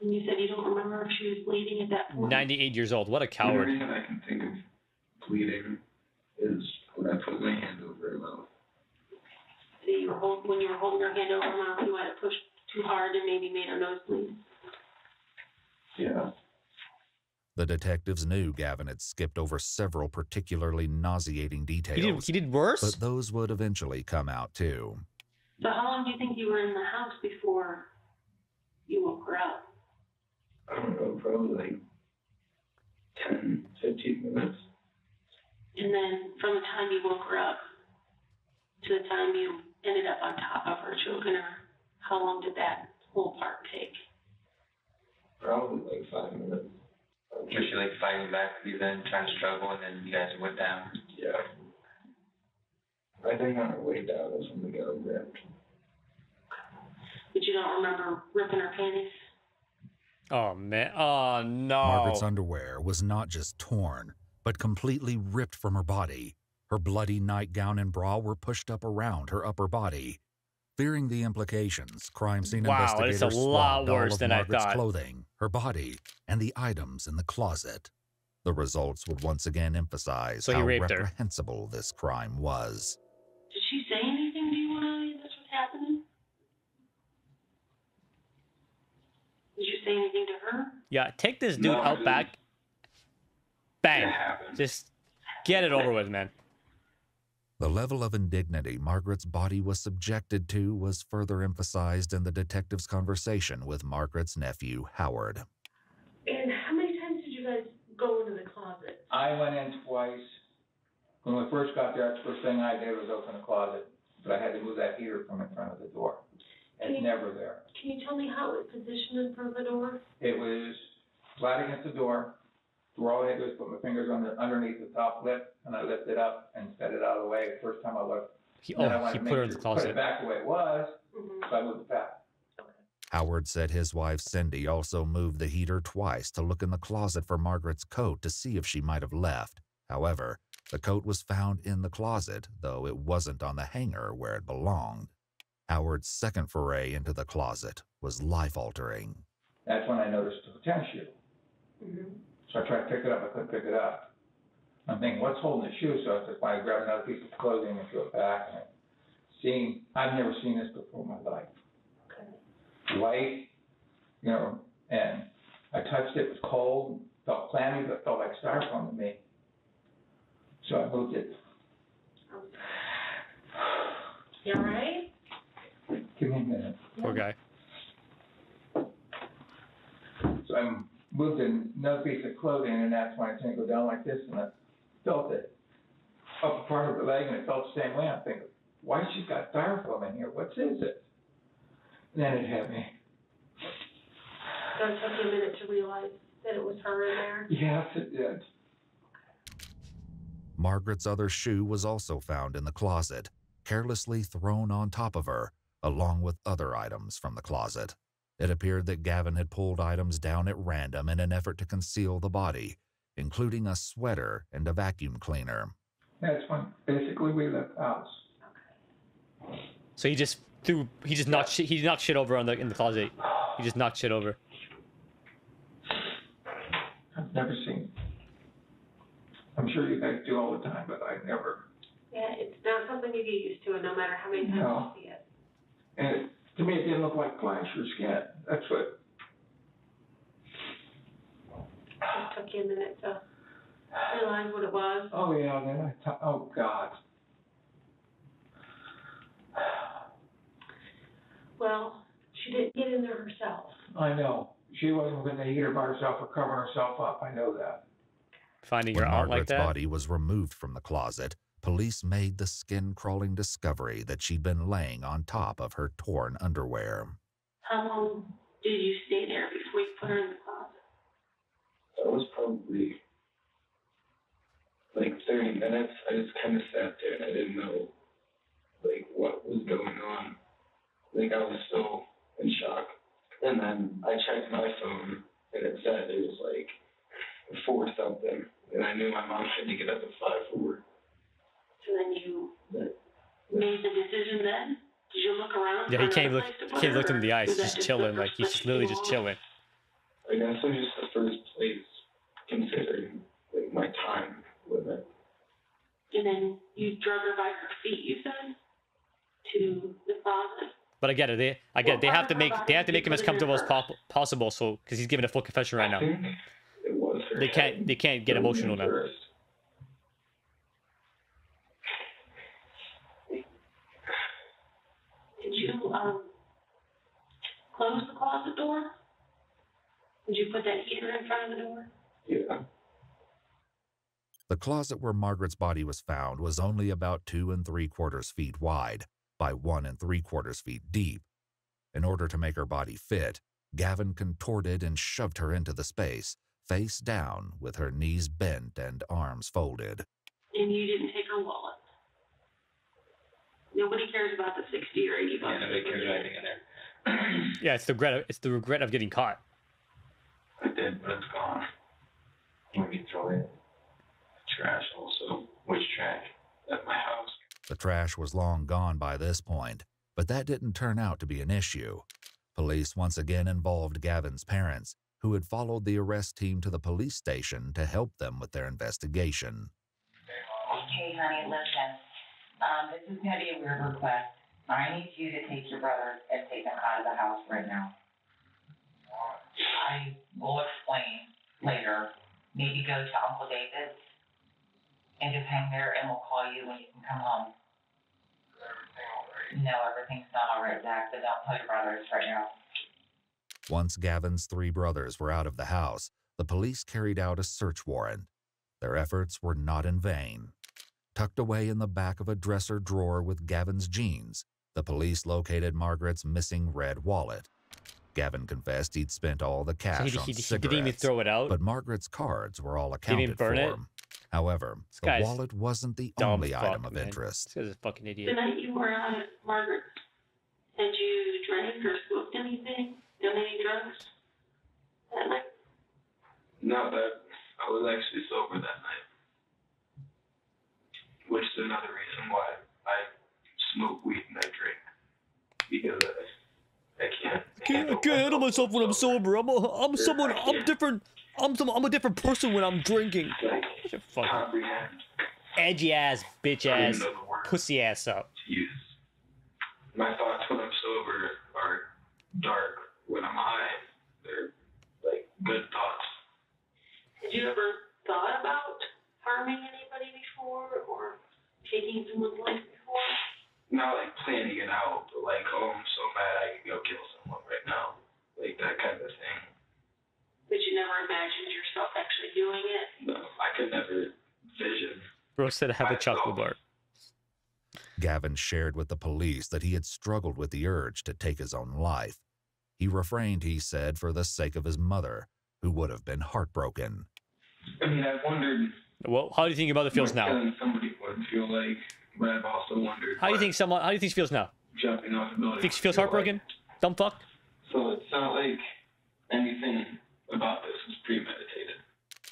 And you said you don't remember if she was bleeding at that point? 98 years old. What a The coward. only reason I can think of bleeding is when I put my hand over her mouth. So when you were holding her hand over her mouth, you might have pushed too hard and maybe made her nose bleed. Yeah. The detectives knew Gavin had skipped over several particularly nauseating details. He did worse? But those would eventually come out too. So how long do you think you were in the house before you woke her up? I don't know, probably like 10, 15 minutes. And then from the time you woke her up to the time you ended up on top of her, choking her, how long did that whole part take? Probably like 5 minutes. Was she like fighting back with you then, trying to struggle, and then you guys went down? Yeah. I think on her way down is when we got her ripped. But you don't remember ripping her panties? Oh, man. Oh, no. Margaret's underwear was not just torn, but completely ripped from her body. Her bloody nightgown and bra were pushed up around her upper body. Fearing the implications, crime scene investigators it's a lot swabbed all worse of than I Margaret's thought. clothing, her body, and the items in the closet. The results would once again emphasize So he how raped her. reprehensible this crime was. Did she say anything to you when any of this was happening? Did you say anything to her? Yeah, take this dude No, out dude. back. Bang. It happened. Just get it over with, man. The level of indignity Margaret's body was subjected to was further emphasized in the detective's conversation with Margaret's nephew, Howard. And how many times did you guys go into the closet? I went in twice. When we first got there, the first thing I did was open the closet, but I had to move that heater from in front of the door. It's never there. Can you tell me how it was positioned in front of the door? It was flat against the door. All I had to do was put my fingers underneath the top lip, and I lifted it up and set it out of the way. The first time I looked, He then I wanted to put her in make the sure put closet. it back the way it was, so I moved it back. Howard said his wife Cindy also moved the heater twice to look in the closet for Margaret's coat to see if she might have left. However, the coat was found in the closet, though it wasn't on the hanger where it belonged. Howard's second foray into the closet was life-altering. That's when I noticed the tennis shoe. So I tried to pick it up. I couldn't pick it up. I'm thinking, what's holding the shoe? So I just I grabbed another piece of clothing and threw it back. And I've never seen this before in my life. White, and I touched it. It was cold. Felt clammy, but felt like styrofoam to me. So I moved it. You all right? Give me a minute. Poor guy. So I moved another piece of clothing, and that's when I turned to go down like this, and I felt it up part of her leg, and it felt the same way. I'm thinking, why has she got styrofoam in here? What is it? And then it hit me. So it took you a minute to realize that it was her in there? Yes, it did. Margaret's other shoe was also found in the closet, carelessly thrown on top of her, along with other items from the closet. It appeared that Gavin had pulled items down at random in an effort to conceal the body, including a sweater and a vacuum cleaner. That's when basically we left the house. So he knocked shit over in the closet. He just knocked shit over. I've never seen. I'm sure you guys do all the time, but I've never. Yeah, it's not something you get used to, no matter how many times No. you see it. And to me, it didn't look like flesh or skin. That's what. It took you a minute to realize what it was. Oh yeah, then oh God. Well, she didn't get in there herself. I know. she wasn't going to eat her by herself or cover herself up. I know that. Finding When your aunt like Margaret's that? body was removed from the closet, police made the skin-crawling discovery that she'd been laying on top of her torn underwear. How long did you stay there before you put her in the closet? That was probably like 30 minutes. I just kind of sat there and I didn't know like what was going on. Like I was still in shock. And then I checked my phone and it said it was like 4 something. And I knew my mom had to get up at 5:04. So then you made the decision then? Did you look around? Yeah, he for can't another look. place to He put can't her, look him in the or eyes. was He's that just the chilling. Like first he's place just literally you just walked? chilling. I guess it was just the first place considering like my time limit. And then you drug her by her feet, you said, to the closet. But I get it. They have to make him as comfortable as possible. So because he's giving a full confession right now. It was her They can't get emotional now. first. Did you close the closet door? Did you put that heater in front of the door? Yeah. The closet where Margaret's body was found was only about 2 3/4 feet wide by 1 3/4 feet deep. In order to make her body fit, Gavin contorted and shoved her into the space, face down with her knees bent and arms folded. And you didn't take her wallet. Nobody cares about the 60 or 80 bucks. Yeah, nobody cares about anything in there. Yeah, it's the regret of getting caught. I did, but it's gone. Maybe throw it. Trash also. Which trash? At my house. The trash was long gone by this point, but that didn't turn out to be an issue. Police once again involved Gavin's parents, who had followed the arrest team to the police station to help them with their investigation. Okay, honey, listen. This is going to be a weird request. I need you to take your brother and take him out of the house right now. I will explain later. Maybe go to Uncle David's and just hang there, and we'll call you when you can come home. No, everything's not all right, Zach, so don't tell your brothers right now. Once Gavin's 3 brothers were out of the house, the police carried out a search warrant. Their efforts were not in vain. Tucked away in the back of a dresser drawer with Gavin's jeans, the police located Margaret's missing red wallet. Gavin confessed he'd spent all the cash on cigarettes, he didn't even throw it out. but Margaret's cards were all He accounted didn't burn for. it? However, the guy's wallet wasn't the dumb only fuck, item of man. interest. This guy's a fucking The idiot. night you were out at Margaret's, had you drank or smoked anything? Done any drugs that night? No, that I was actually sober that night. Which is another reason why I smoke weed and I drink. Because I can't handle myself when I'm sober. I'm different. I'm a different person when I'm drinking. Shut fucking edgy ass, bitch ass, pussy ass up. use. My thoughts when I'm sober are dark. When I'm high, they're like good thoughts. Had you ever thought about harming anybody before or taking someone's life before? Not like planning it out, but like, oh, I'm so mad I could go kill someone right now. Like that kind of thing. But you never imagined yourself actually doing it? No, I could never vision. Bro said I have a chocolate bar. Gavin shared with the police that he had struggled with the urge to take his own life. He refrained, he said, for the sake of his mother, who would have been heartbroken. I mean, I wondered. Well, how do you think your mother feels what now? killing somebody would feel like, but I've also wondered. How do you think she feels now? Jumping off the building. Think she feels feel heartbroken? Dumb fuck? So it's not like anything about this was premeditated.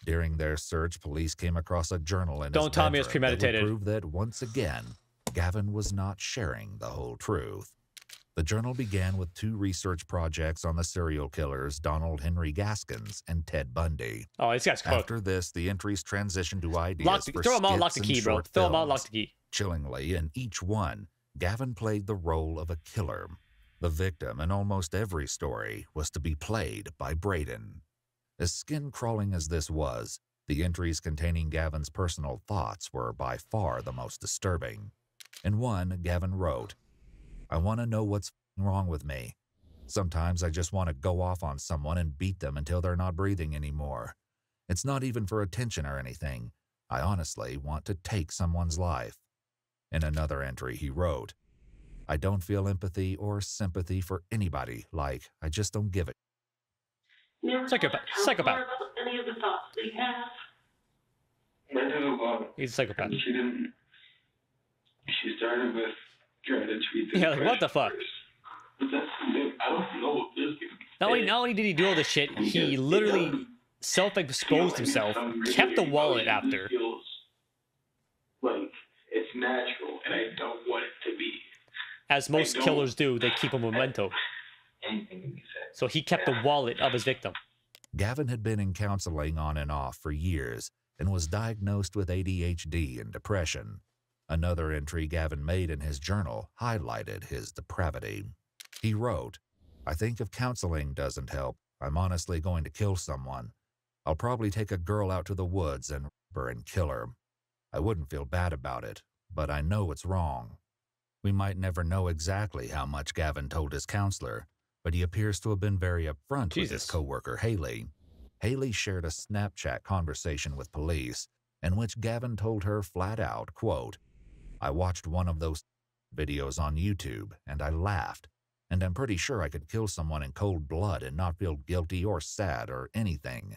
During their search, police came across a journal in Don't his tell me it's bedroom that would premeditated. prove that once again, Gavin was not sharing the whole truth. The journal began with 2 research projects on the serial killers Donald Henry Gaskins and Ted Bundy. Oh, this guy's cooked. After this, the entries transitioned to ideas for Throw him out, lock skits the key, and bro. short Throw him out, films. lock the key. Chillingly, in each one, Gavin played the role of a killer. The victim in almost every story was to be played by Braden. As skin-crawling as this was, the entries containing Gavin's personal thoughts were by far the most disturbing. In one, Gavin wrote, "I want to know what's wrong with me. Sometimes I just want to go off on someone and beat them until they're not breathing anymore. It's not even for attention or anything. I honestly want to take someone's life." In another entry, he wrote, "I don't feel empathy or sympathy for anybody. Like, I just don't give it." Psychopath. Psychopath. About any of the thoughts they have. I do. He's a psychopath. She didn't. She started with trying to treat the Yeah, like, what the fuck? But that's the thing. I don't know if this can Not only did he do all this shit, he literally self-exposed himself, kept the wallet after. Feels like it's natural, and I don't want it to be. As most killers do, they keep a memento. Anything can be said. So he kept the wallet of his victim. Gavin had been in counseling on and off for years and was diagnosed with ADHD and depression. Another entry Gavin made in his journal highlighted his depravity. He wrote, "I think if counseling doesn't help, I'm honestly going to kill someone. I'll probably take a girl out to the woods and rape her and kill her. I wouldn't feel bad about it, but I know it's wrong." We might never know exactly how much Gavin told his counselor, but he appears to have been very upfront with his coworker Haley. Haley shared a Snapchat conversation with police in which Gavin told her flat out, quote, "I watched one of those videos on YouTube and I laughed, and I'm pretty sure I could kill someone in cold blood and not feel guilty or sad or anything."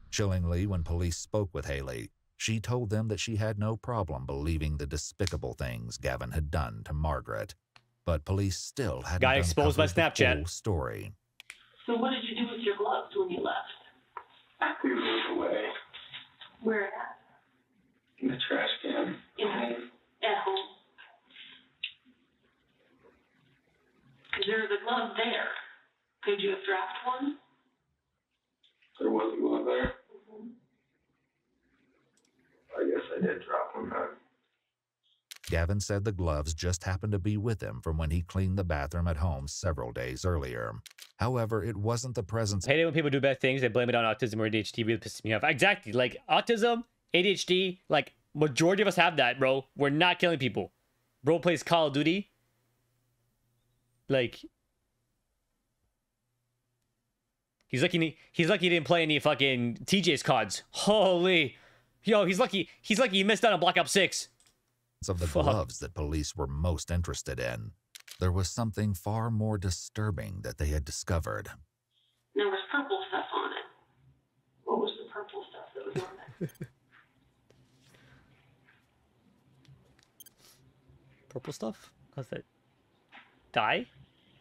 Chillingly, when police spoke with Haley, she told them that she had no problem believing the despicable things Gavin had done to Margaret. But police still hadn't Got exposed by uncovered the Snapchat. full story. So what did you do with your gloves when you left? We moved away. Where at? In the trash can. At home. There's a glove there. Could you have dropped one? There wasn't one there. I guess I did drop one back. Gavin said the gloves just happened to be with him from when he cleaned the bathroom at home several days earlier. However, it wasn't the presence. I hate it when people do bad things. They blame it on autism or ADHD. Really pisses me off. Exactly. Like, autism, ADHD, like, majority of us have that, bro. We're not killing people. Bro plays Call of Duty. Like, he's lucky he didn't play any fucking TJ's cards. Holy. Yo, he's lucky he missed out on Black Ops 6. Of the gloves that police were most interested in. There was something far more disturbing that they had discovered. There was purple stuff on it. What was the purple stuff that was on it? Purple stuff? What's that? Dye?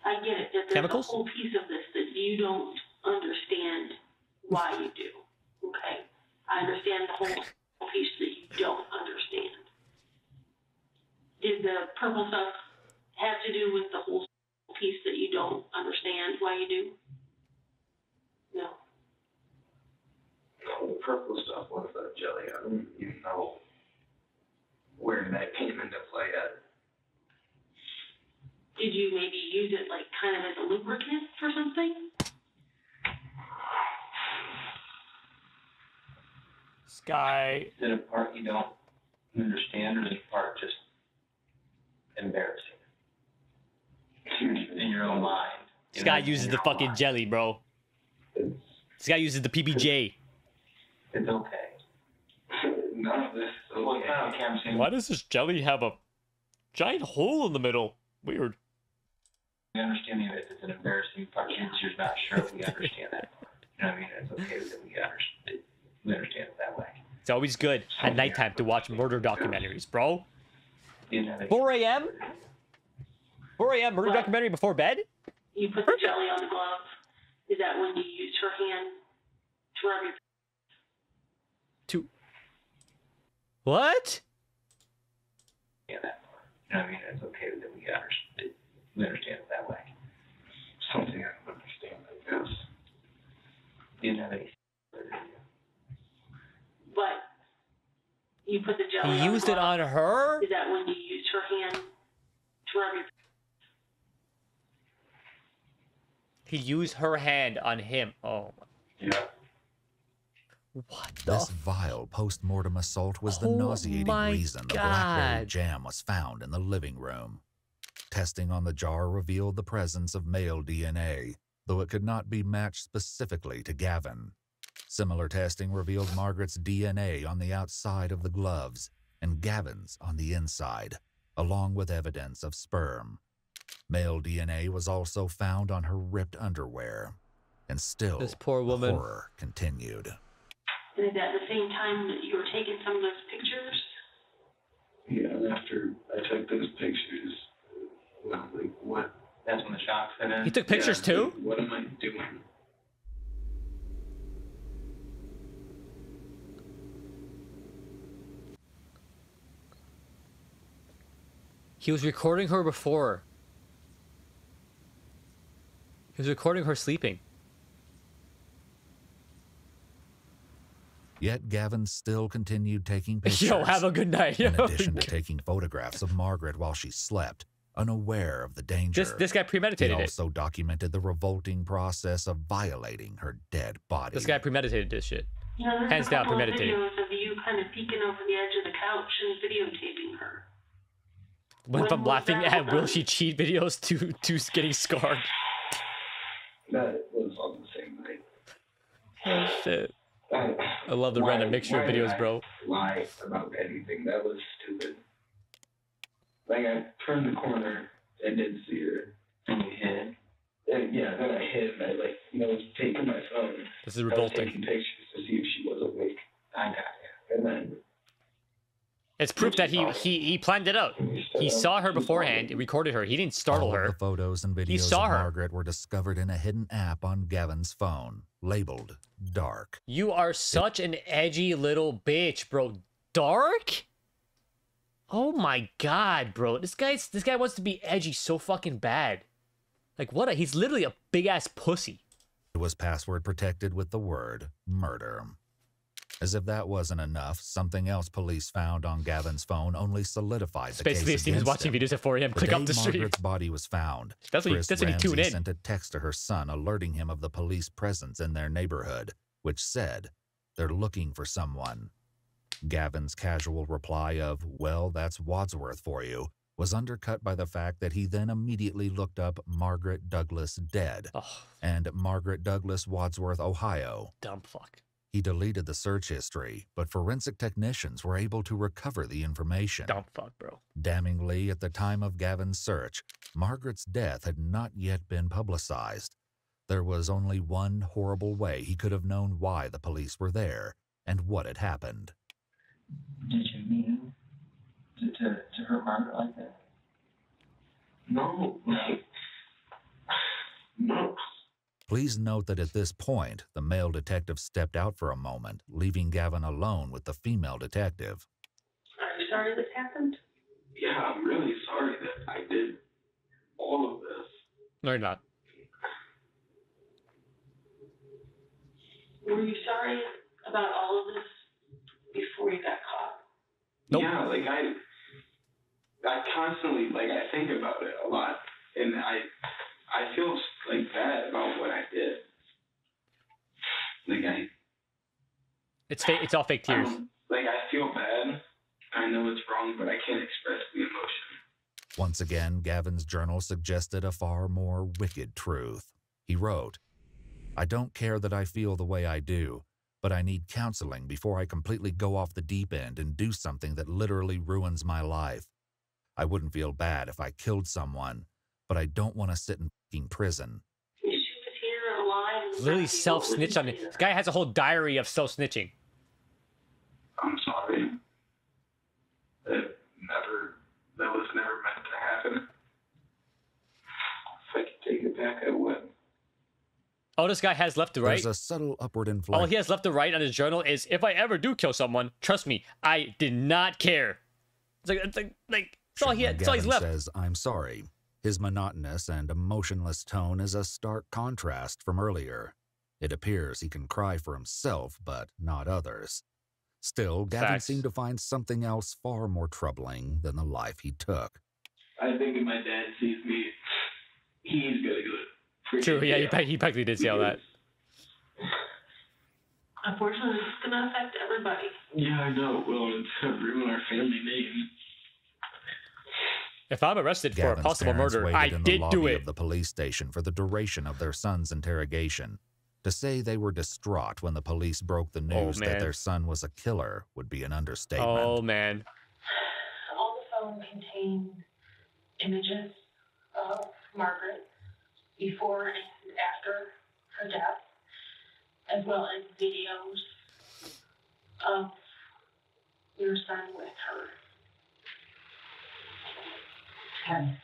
I get it. That there's Chemicals? a whole piece of this that you don't understand why you do. Okay? I understand the whole piece that you don't understand. Did the purple stuff have to do with the whole piece that you don't understand why you do? No. No, the purple stuff was that jelly. I don't even know where that came into play at. Did you maybe use it like kind of as a lubricant for something? Sky. Is it a part you don't understand, or is it a part just embarrassing in your own mind? This guy uses the fucking jelly, bro. This guy uses the PBJ. It's okay. None of this is okay. Why does this jelly have a giant hole in the middle? Weird. We understand that it's an embarrassing part since you're not sure if we understand that. You know what I mean? It's okay that we understand it that way. It's always good at nighttime to watch murder documentaries, bro. 4 a.m.? 4 a.m. murder documentary before bed? You put the jelly on the glove. Is that when you use her hand to rub your... To... What? Yeah, that part. You know what I mean? It's okay that we understand it that way. Something I don't understand, I guess. You didn't have any... But you put the jelly He used it on her? Is that when you used her hand to rub your... He used her hand on him. Oh. Yeah. What This vile post-mortem assault was the nauseating reason the blackberry jam was found in the living room. testing on the jar revealed the presence of male DNA, though it could not be matched specifically to Gavin. Similar testing revealed Margaret's DNA on the outside of the gloves and Gavin's on the inside, along with evidence of sperm. Male DNA was also found on her ripped underwear, and still this poor woman. The horror continued. And is that the same time that you were taking some of those pictures? Yeah, and after I took those pictures, well, like, what? That's when the shock set in. He took pictures too? Like, what am I doing? He was recording her before. He was recording her sleeping. Yet Gavin still continued taking pictures. Yo, have a good night. In addition to taking photographs of Margaret while she slept, unaware of the danger. This guy premeditated he it. also documented the revolting process of violating her dead body. This guy premeditated this shit. You know, there's Hands a down, couple of premeditated. videos of you kind of peeking over the edge of the couch and videotaping her. Went from laughing at will she cheat videos to getting scarred. That was on the same night. Oh shit. I love the random mixture of videos, bro. Lie about anything. That was stupid. Like, I turned the corner and didn't see her. And you hid. And yeah, then I hid and I, like, was taking my phone. This is revolting. I was taking pictures to see if she was awake. I got it. And then it's proof that he planned it out. He saw her beforehand, he recorded her. He didn't startle All her. of the photos and He videos saw of her. Margaret were discovered in a hidden app on Gavin's phone, labeled Dark. You are such an edgy little bitch, bro. Dark? Oh my god, bro. This guy wants to be edgy so fucking bad. Like he's literally a big ass pussy. It was password protected with the word murder. As if that wasn't enough, something else police found on Gavin's phone only solidified the Basically, case Steven's against watching him. videos at 4 a.m. Click The off day the stream. Margaret's body was found. That's when you Ramsey tune in. sent a text to her son alerting him of the police presence in their neighborhood, which said, "They're looking for someone." Gavin's casual reply of, "Well, that's Wadsworth for you," was undercut by the fact that he then immediately looked up Margaret Douglas dead and Margaret Douglas, Wadsworth, Ohio. Dumb fuck. He deleted the search history, but forensic technicians were able to recover the information. Dumb fuck, bro. Damningly, at the time of Gavin's search, Margaret's death had not yet been publicized. There was only one horrible way he could have known why the police were there and what had happened. did you mean to hurt Margaret like that? No. No. Please note that at this point, the male detective stepped out for a moment, leaving Gavin alone with the female detective. Are you sorry this happened? Yeah, I'm really sorry that I did all of this. No, you're not. Were you sorry about all of this before you got caught? Nope. Yeah, like I constantly, I think about it a lot, and I feel bad about what I did. It's fake. It's all fake tears. I feel bad. I know it's wrong, but I can't express the emotion. Once again, Gavin's journal suggested a far more wicked truth. He wrote, "I don't care that I feel the way I do, but I need counseling before I completely go off the deep end and do something that literally ruins my life. I wouldn't feel bad if I killed someone, but I don't want to sit in fucking prison." She was here alive. Literally self-snitched on it. This guy has a whole diary of self-snitching. I'm sorry. That was never meant to happen. If I could take it back, I would. All this guy has left to write. There's a subtle upward All inflection. he has left to write on his journal is, "If I ever do kill someone, trust me, I did not care." It's that's all he had. That's all he's Gavin left. says, "I'm sorry." His monotonous and emotionless tone is a stark contrast from earlier. It appears he can cry for himself, but not others. Still, Gavin Facts. seemed to find something else far more troubling than the life he took. I think if my dad sees me, he's gonna go. True, yeah, he practically did say all that. Unfortunately, it's going to affect everybody. Yeah, I know. Well, it's gonna ruin our family name. If I'm arrested for a Gavin's possible parents murder, waited I in the did lobby do it. of the police station for the duration of their son's interrogation. To say they were distraught when the police broke the news that man. their son was a killer would be an understatement. Oh, man. On the phone contained images of Margaret before and after her death, as well as videos of your son with her. Okay.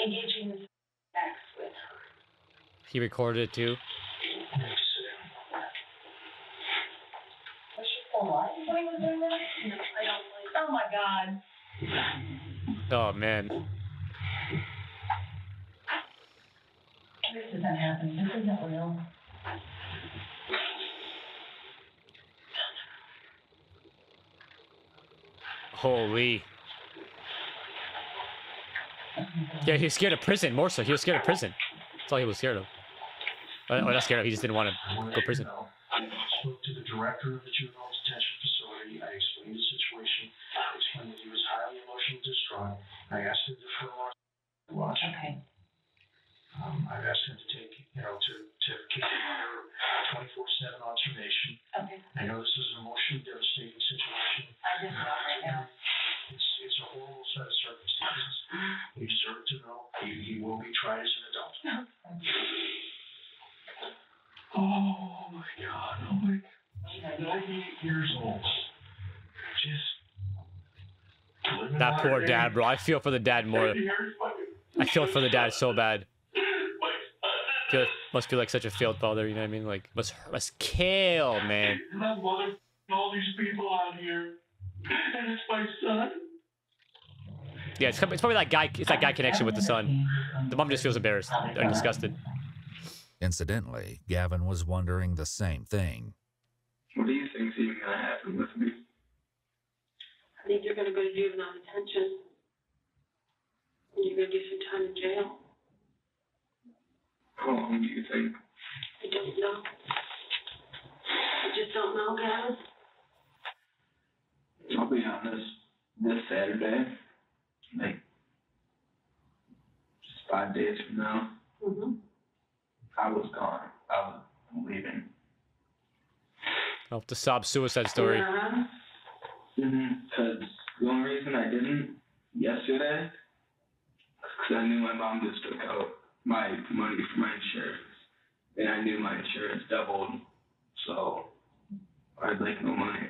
Engaging in sex with her. He recorded it too. Was she still alive when he was doing that? No, I don't believe. Oh my God. Oh, man. This isn't happening. This isn't real. Holy. Yeah, he was scared of prison, more so. He was scared of prison. That's all he was scared of. Oh, not scared of, he just didn't want to go to prison. I spoke to the director of the juvenile detention facility. I explained the situation. I explained that he was highly emotionally distraught. I asked him to defer watch. Okay. I've asked him to take, to keep him under 24/7 observation. Okay. I know this is an emotionally devastating situation. I just know right now. It's a horrible set of circumstances. You deserve to know he will be tried as an adult. Oh my God! Oh my God! 98 years old. Just living That out poor there. dad, bro. I feel for the dad more. I feel for the dad so bad. Must feel like such a failed father, you know what I mean? Like, must kill, man. My mother, all these people out here, and it's my son. Yeah, it's probably that guy. It's that guy connection with the son. The mom just feels embarrassed and disgusted. Incidentally, Gavin was wondering the same thing. What do you think's even gonna happen with me? I think you're gonna go to juvenile detention. And you're gonna do some time in jail. How long do you think? I don't know. I just don't know, Gavin. I'll be honest. This Saturday, like just 5 days from now, I was gone. I was leaving. Oh, the sob suicide story. Because the only reason I didn't yesterday, because I knew my mom just took out my money for my insurance, and I knew my insurance doubled, so I had like no money.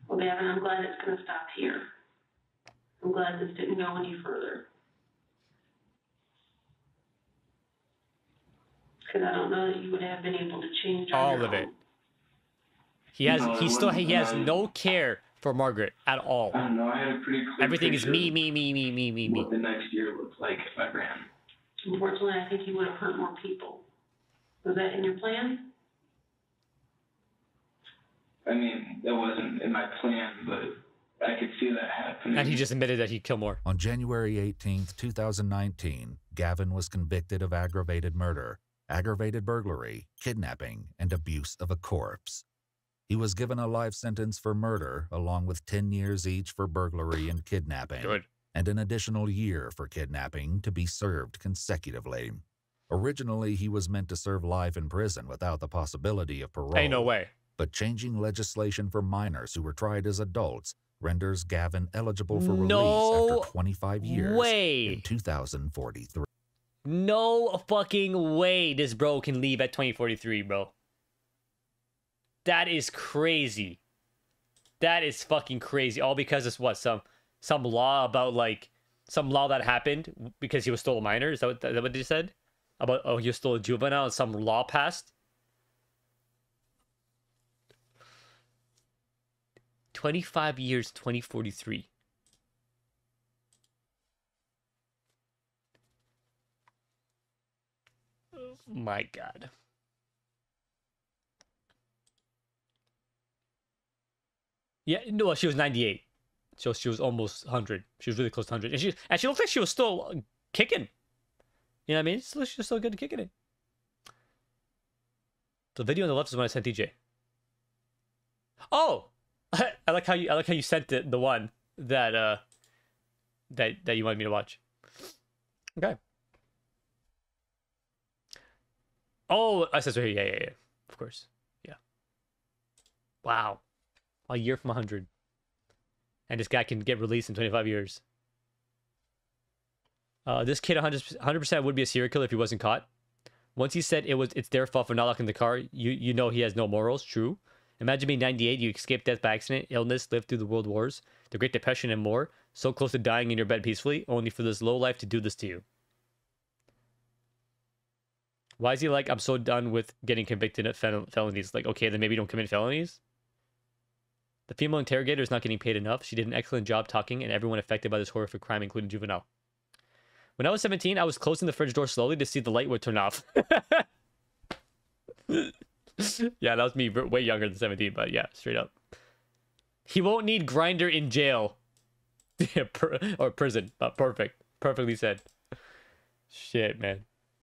Well, Gavin, I'm glad it's gonna stop here. I'm glad this didn't go any further. Because I don't know that you would have been able to change All of it. He has no care for Margaret at all. I don't know, I had a pretty clear Everything is picture me. of what the next year looks like if I ran. Unfortunately, I think you would have hurt more people. Was that in your plan? I mean, that wasn't in my plan, but I could see that happening. And he just admitted that he'd kill more. On January 18th, 2019, Gavin was convicted of aggravated murder, aggravated burglary, kidnapping, and abuse of a corpse. He was given a life sentence for murder, along with 10 years each for burglary and kidnapping. Good. And an additional year for kidnapping to be served consecutively. Originally, he was meant to serve life in prison without the possibility of parole. Ain't no way. But changing legislation for minors who were tried as adults renders Gavin eligible for release after 25 years in 2043. No fucking way this bro can leave at 2043, bro. That is crazy. That is fucking crazy. All because it's what? Some law about, like, some law that happened because he was still a minor? Is that what they said? About, oh, he was still a juvenile and some law passed? 25 years, 2043. Oh my God. Yeah, no, she was 98. So she was almost 100. She was really close to 100. And she looked like she was still kicking. You know what I mean? She was still good at kicking it. The video on the left is when I sent DJ. Oh! I like how you sent the one that that you wanted me to watch. Okay. Oh, I said right here. Yeah. Of course. Yeah. Wow. A year from 100. And this guy can get released in 25 years. This kid 100% would be a serial killer if he wasn't caught. Once he said it's their fault for not locking the car, you know he has no morals. True. Imagine being 98, you escaped death by accident, illness, lived through the World Wars, the Great Depression, and more. So close to dying in your bed peacefully, only for this low life to do this to you. Why is he like, I'm so done with getting convicted of felonies? Like, okay, then maybe don't commit felonies? The female interrogator is not getting paid enough. She did an excellent job talking, and everyone affected by this horrific crime, including juvenile. When I was 17, I was closing the fridge door slowly to see the light would turn off. Yeah, that was me way younger than 17, but yeah, straight up. He won't need grinder in jail. Or prison, but perfect. Perfectly said. Shit, man.